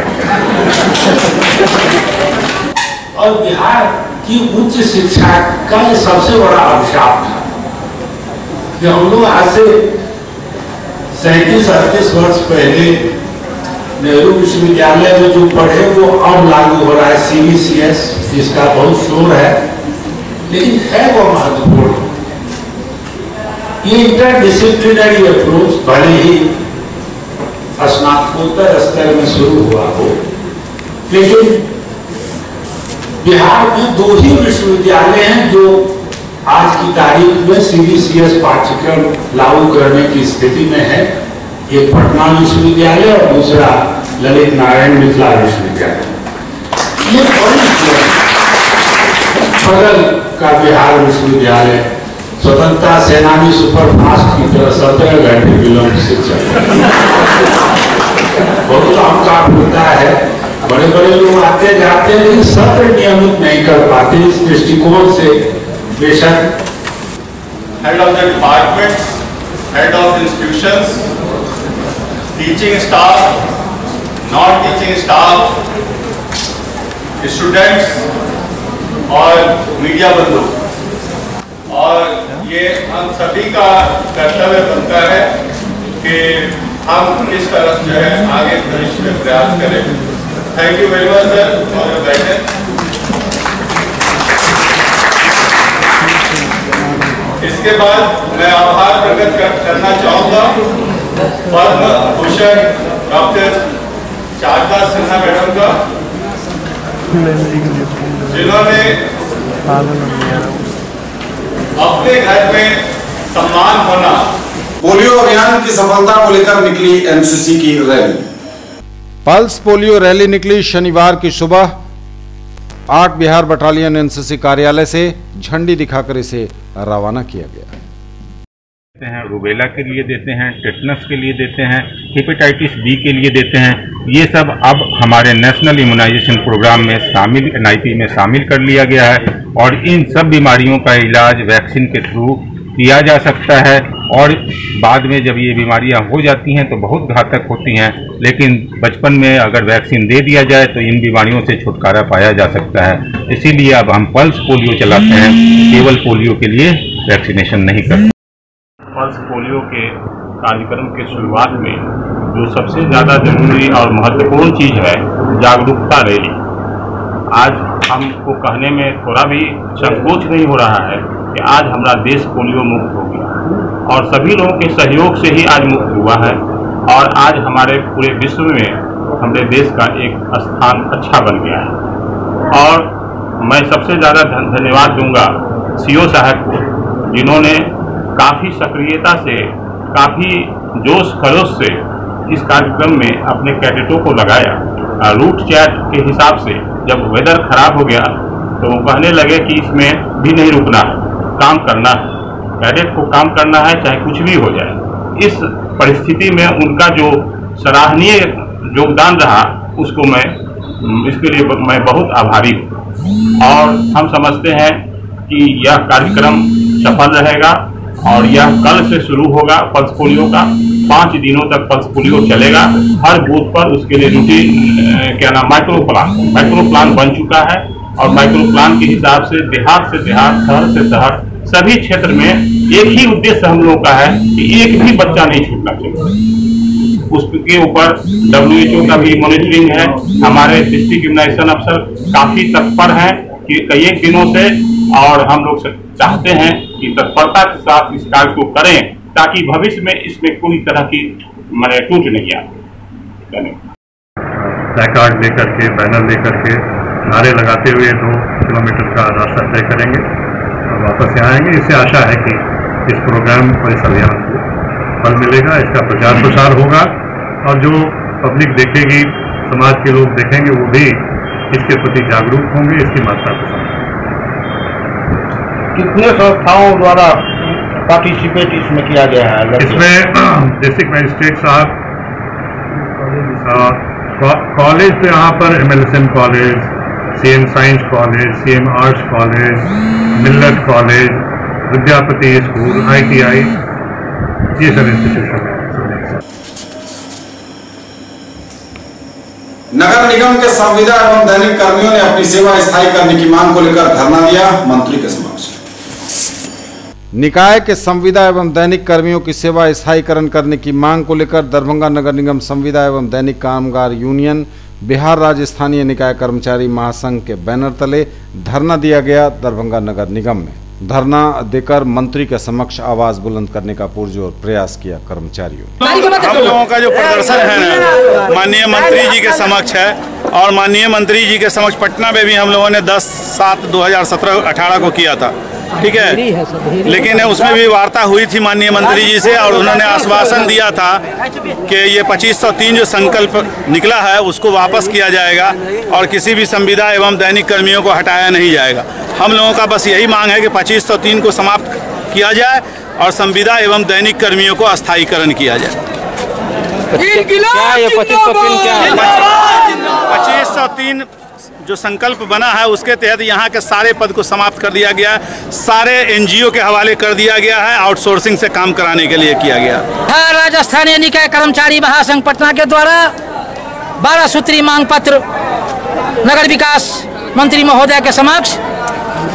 और बिहार की उच्च शिक्षा का ये सबसे बड़ा अभिशाप था कि हम लोग आज से 37-38 वर्ष पहले नेहरू विश्वविद्यालय में जो पढ़े वो अब लागू हो रहा है CBCS, जिसका बहुत शोर है, लेकिन है वो महत्वपूर्ण। ये इंटरडिसिप्लिनरी अप्रोच भले ही स्नातकोत्तर स्तर में शुरू हुआ हो, लेकिन बिहार में 2 ही विश्वविद्यालय हैं जो आज की तारीख में CBCS पाठ्यक्रम लागू करने की स्थिति में है। एक पटना विश्वविद्यालय और दूसरा ललित नारायण मिथिला विश्वविद्यालय। ये बड़ी बगल का बिहार विश्वविद्यालय स्वतंत्रता सेनानी सुपरफास्ट की तरह 17 घंटे विलंब से चल बहुत काम काट होता है, बड़े बड़े लोग आते जाते हैं लेकिन सत्र नियमित नहीं कर पाते। इस दृष्टिकोण से बेशक head of the departments, head of institutions, teaching staff, non teaching staff, students और मीडिया बंधु, और ये हम सभी का कर्तव्य बनता है कि हम इस तरफ जो है आगे भविष्य में प्रयास करें। Thank you very much sir for your guidance. इसके बाद मैं आभार प्रकट करना चाहूँगा पद्म भूषण डॉक्टर शारदा सिन्हा मैडम का, जिन्होंने अपने घर में सम्मान होना। पोलियो अभियान की सफलता को लेकर निकली एमसीसी की रैली। पल्स पोलियो रैली निकली। शनिवार की सुबह 8 बिहार बटालियन एनसीसी कार्यालय से झंडी दिखाकर इसे रवाना किया गया। रूबेला के लिए देते हैं, टेटनस के लिए देते हैं, हेपेटाइटिस बी के लिए देते हैं। ये सब अब हमारे नेशनल इम्यूनाइजेशन प्रोग्राम में शामिल, NIP में शामिल कर लिया गया है और इन सब बीमारियों का इलाज वैक्सीन के थ्रू किया जा सकता है। और बाद में जब ये बीमारियां हो जाती हैं तो बहुत घातक होती हैं, लेकिन बचपन में अगर वैक्सीन दे दिया जाए तो इन बीमारियों से छुटकारा पाया जा सकता है। इसीलिए अब हम पल्स पोलियो चलाते हैं, केवल पोलियो के लिए वैक्सीनेशन नहीं करते। पल्स पोलियो के कार्यक्रम के शुरुआत में जो सबसे ज़्यादा जरूरी और महत्वपूर्ण चीज़ है, जागरूकता रैली। आज हमको कहने में थोड़ा भी संकोच नहीं हो रहा है कि आज हमारा देश पोलियो मुक्त हो गया और सभी लोगों के सहयोग से ही आज मुक्त हुआ है। और आज हमारे पूरे विश्व में हमारे देश का एक स्थान अच्छा बन गया है। और मैं सबसे ज़्यादा धन्यवाद दूंगा CO साहब को, जिन्होंने काफ़ी सक्रियता से, काफ़ी जोश खरोश से इस कार्यक्रम में अपने कैडेटों को लगाया। रूट चैट के हिसाब से जब वेदर खराब हो गया तो वो कहने लगे कि इसमें भी नहीं रुकना है, काम करना है, कैडेट को काम करना है चाहे कुछ भी हो जाए। इस परिस्थिति में उनका जो सराहनीय योगदान रहा, उसको इसके लिए मैं बहुत आभारी हूँ। और हम समझते हैं कि यह कार्यक्रम सफल रहेगा और यह कल से शुरू होगा। पल्स पोलियो का 5 दिनों तक पल्स पोलियो चलेगा। हर बूथ पर उसके लिए रूटीन माइक्रो प्लान बन चुका है और माइक्रो प्लान के हिसाब से देहात से देहात, शहर से शहर, सभी क्षेत्र में एक ही उद्देश्य हम लोगों का है कि एक भी बच्चा नहीं छूटना चाहिए। उसके ऊपर WHO का भी मॉनिटरिंग है। हमारे डिस्ट्रिक्ट इम्यूनाइजेशन अफसर काफी तत्पर हैं कि कई एक दिनों से, और हम लोग चाहते हैं कि तत्परता के साथ इस कार्य को करें ताकि भविष्य में इसमें कोई तरह की टूट नहीं आए। प्लेकार्ड लेकर के, बैनर लेकर के, नारे लगाते हुए 2 किलोमीटर का रास्ता तय करेंगे और वापस यहाँ आएंगे। इससे आशा है कि इस प्रोग्राम और इस अभियान को फल मिलेगा, इसका प्रचार प्रसार होगा और जो पब्लिक देखेगी, समाज के लोग देखेंगे, वो भी इसके प्रति जागरूक होंगे, इसकी मात्रा को समझेंगे। कितने संस्थाओं द्वारा पार्टिसिपेट इसमें किया गया है? इसमें डिस्ट्रिक्ट मजिस्ट्रेट साहब, कॉलेज तो यहाँ पर MLSM college, CM science college, CM arts college, मिल्लत कॉलेज, विद्यापति स्कूल, ITI, ये सब इंस्टीट्यूशन है। नगर निगम के संविदा एवं दैनिक कर्मियों ने अपनी सेवा स्थायी करने की मांग को लेकर धरना दिया मंत्री के समक्ष। निकाय के संविदा एवं दैनिक कर्मियों की सेवा स्थायीकरण करने की मांग को लेकर दरभंगा नगर निगम संविदा एवं दैनिक कामगार यूनियन, बिहार राज्य स्थानीय निकाय कर्मचारी महासंघ के बैनर तले धरना दिया गया। दरभंगा नगर निगम में धरना देकर मंत्री के समक्ष आवाज बुलंद करने का पुरजोर प्रयास किया कर्मचारियों। हम लोगों का जो प्रदर्शन है ना, माननीय मंत्री जी के समक्ष है और माननीय मंत्री जी के समक्ष पटना में भी हम लोगों ने 10/7/2017-18 को किया था, ठीक है। लेकिन उसमें भी वार्ता हुई थी माननीय मंत्री जी से और उन्होंने आश्वासन दिया था कि ये 2503 जो संकल्प निकला है उसको वापस किया जाएगा और किसी भी संविदा एवं दैनिक कर्मियों को हटाया नहीं जाएगा। हम लोगों का बस यही मांग है कि 2503 को समाप्त किया जाए और संविदा एवं दैनिक कर्मियों को अस्थायीकरण किया जाए। 2503 जो संकल्प बना है उसके तहत यहाँ के सारे पद को समाप्त कर दिया गया है, सारे NGO के हवाले कर दिया गया है, आउटसोर्सिंग से काम कराने के लिए किया गया। राजस्थानी निकाय कर्मचारी महासंघ पटना के द्वारा 12 सूत्री मांग पत्र नगर विकास मंत्री महोदय के समक्ष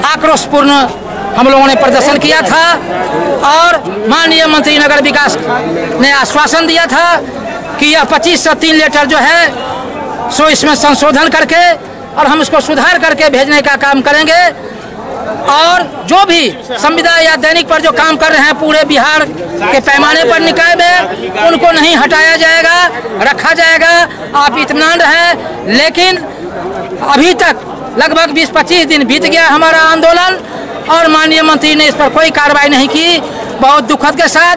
आक्रोशपूर्ण हम लोगों ने प्रदर्शन किया था और माननीय मंत्री नगर विकास ने आश्वासन दिया था कि यह 2503 लेटर जो है सो इसमें संशोधन करके और हम इसको सुधार करके भेजने का काम करेंगे और जो भी संविदा या दैनिक पर जो काम कर रहे हैं पूरे बिहार के पैमाने पर निकाय में, उनको नहीं हटाया जाएगा, रखा जाएगा। आप इत्मीनान रहें। लेकिन अभी तक लगभग 20-25 दिन बीत गया हमारा आंदोलन और माननीय मंत्री ने इस पर कोई कार्रवाई नहीं की। बहुत दुखद के साथ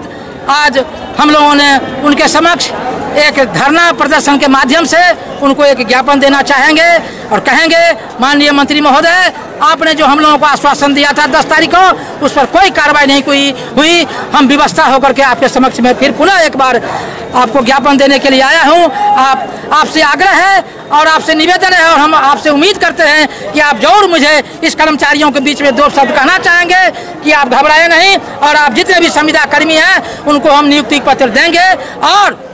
आज हम लोगों ने उनके समक्ष एक धरना प्रदर्शन के माध्यम से उनको एक ज्ञापन देना चाहेंगे और कहेंगे, माननीय मंत्री महोदय, आपने जो हम लोगों को आश्वासन दिया था 10 तारीख को, उस पर कोई कार्रवाई नहीं हुई। हम व्यवस्था होकर के आपके समक्ष में फिर पुनः एक बार आपको ज्ञापन देने के लिए आया हूं। आपसे आग्रह है और आपसे निवेदन है और हम आपसे उम्मीद करते हैं कि आप जरूर मुझे इस कर्मचारियों के बीच में 2 शब्द कहना चाहेंगे कि आप घबराए नहीं और आप जितने भी संविदा कर्मी हैं उनको हम नियुक्ति पत्र देंगे। और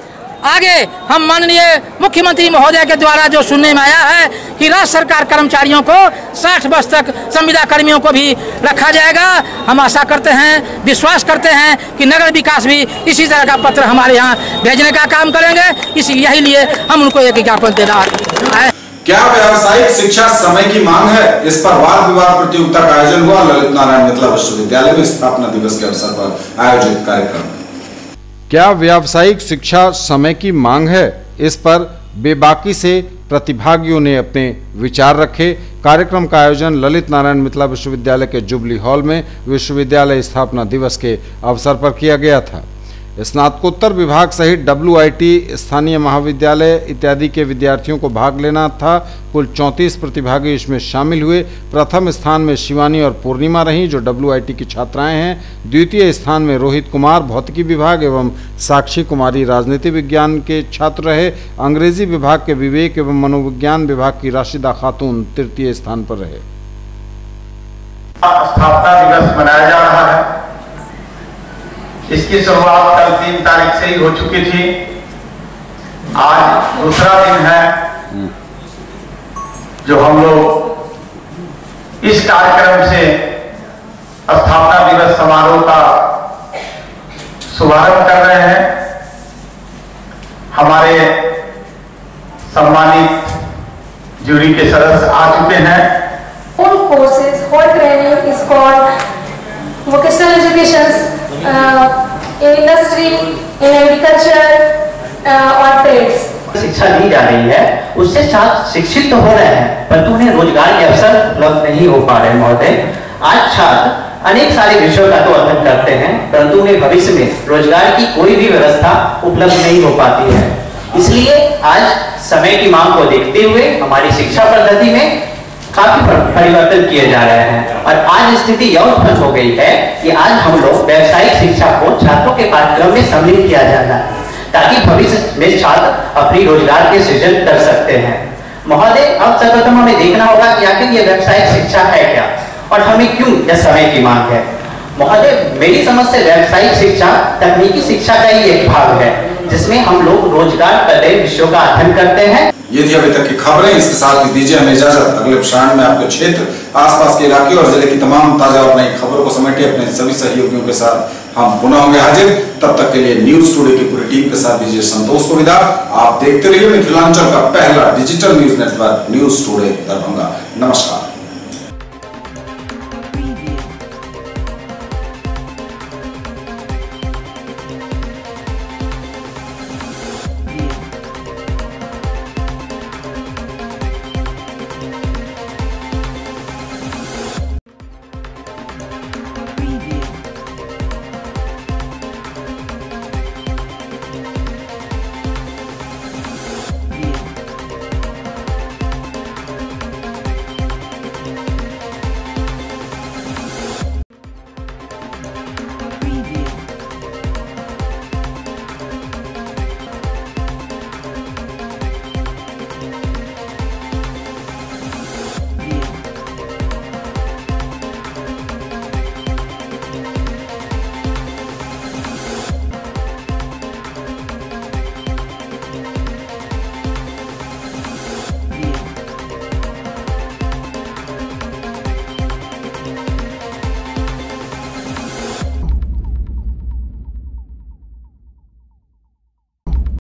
आगे हम माननीय मुख्यमंत्री महोदय के द्वारा जो सुनने में आया है कि राज्य सरकार कर्मचारियों को 60 वर्ष तक संविदा कर्मियों को भी रखा जाएगा, हम आशा करते हैं, विश्वास करते हैं कि नगर विकास भी इसी तरह का पत्र हमारे यहाँ भेजने का काम करेंगे। यही लिए हम उनको एक ज्ञापन देना है। क्या व्यावसायिक शिक्षा समय की मांग है? इस पर वाद विवाद प्रतियोगिता का आयोजन हुआ ललित नारायण मिथिला विश्वविद्यालय में स्थापना दिवस के अवसर पर आयोजित कार्यक्रम। क्या व्यावसायिक शिक्षा समय की मांग है? इस पर बेबाकी से प्रतिभागियों ने अपने विचार रखे। कार्यक्रम का आयोजन ललित नारायण मिथिला विश्वविद्यालय के जुबली हॉल में विश्वविद्यालय स्थापना दिवस के अवसर पर किया गया था। स्नातकोत्तर विभाग सहित WIT, स्थानीय महाविद्यालय इत्यादि के विद्यार्थियों को भाग लेना था। कुल 34 प्रतिभागी इसमें शामिल हुए। प्रथम स्थान में शिवानी और पूर्णिमा रहीं, जो WIT की छात्राएं हैं। द्वितीय स्थान में रोहित कुमार, भौतिकी विभाग, एवं साक्षी कुमारी, राजनीति विज्ञान के छात्र रहे। अंग्रेजी विभाग के विवेक एवं मनोविज्ञान विभाग की राशिदा खातून तृतीय स्थान पर रहे। स्थापना दिवस मनाया जा रहा है। इसकी शुरुआत कल 3 तारीख से ही हो चुकी थी। आज दूसरा दिन है जो हम लोग इस कार्यक्रम से स्थापना दिवस समारोह का शुभारंभ कर रहे हैं। हमारे सम्मानित जूरी के सदस्य आ चुके हैं। All courses, whole training is called vocational education in industry, in agriculture और trades। शिक्षा दी जा रही है, उससे छात्र शिक्षित तो हो रहे हैं परंतु उन्हें रोजगार के अवसर उपलब्ध नहीं हो पा रहे। महोदय, आज छात्र अनेक सारे विषयों का तो अध्ययन करते हैं परंतु उन्हें भविष्य में रोजगार की कोई भी व्यवस्था उपलब्ध नहीं हो पाती है। इसलिए आज समय की मांग को देखते हुए हमारी शिक्षा पद्धति में काफी परिवर्तन किए जा रहे हैं और आज स्थिति यह उत्पन्न हो गई है कि आज हम लोग व्यावसायिक शिक्षा को छात्रों के पाठ्यक्रम में सम्मिलित किया जाना ताकि भविष्य में छात्र अपनी रोजगार के सृजन कर सकते हैं। महोदय, अब सर्वप्रथम हमें देखना होगा कि आखिर ये व्यावसायिक शिक्षा है क्या और हमें क्यों यह समय की मांग है। महोदय, मेरी समझ से व्यावसायिक शिक्षा तकनीकी शिक्षा का ही एक भाग है जिसमें हम लोग रोजगार करते विषयों का अध्ययन करते हैं। ये थी अभी तक की खबरें। इसके साथ ही दीजिए हमें इजाजत। अगले प्रसारण में आपके क्षेत्र, आसपास के इलाके और जिले की तमाम ताजा और नई खबरों को समेटे अपने सभी सहयोगियों के साथ हम पुनः होंगे हाजिर। तब तक के लिए न्यूज टुडे की पूरी टीम के साथ दीजिए संतोष को विदा। आप देखते रहिए मिथिलांचल का पहला digital news network news today Darbhanga. नमस्कार।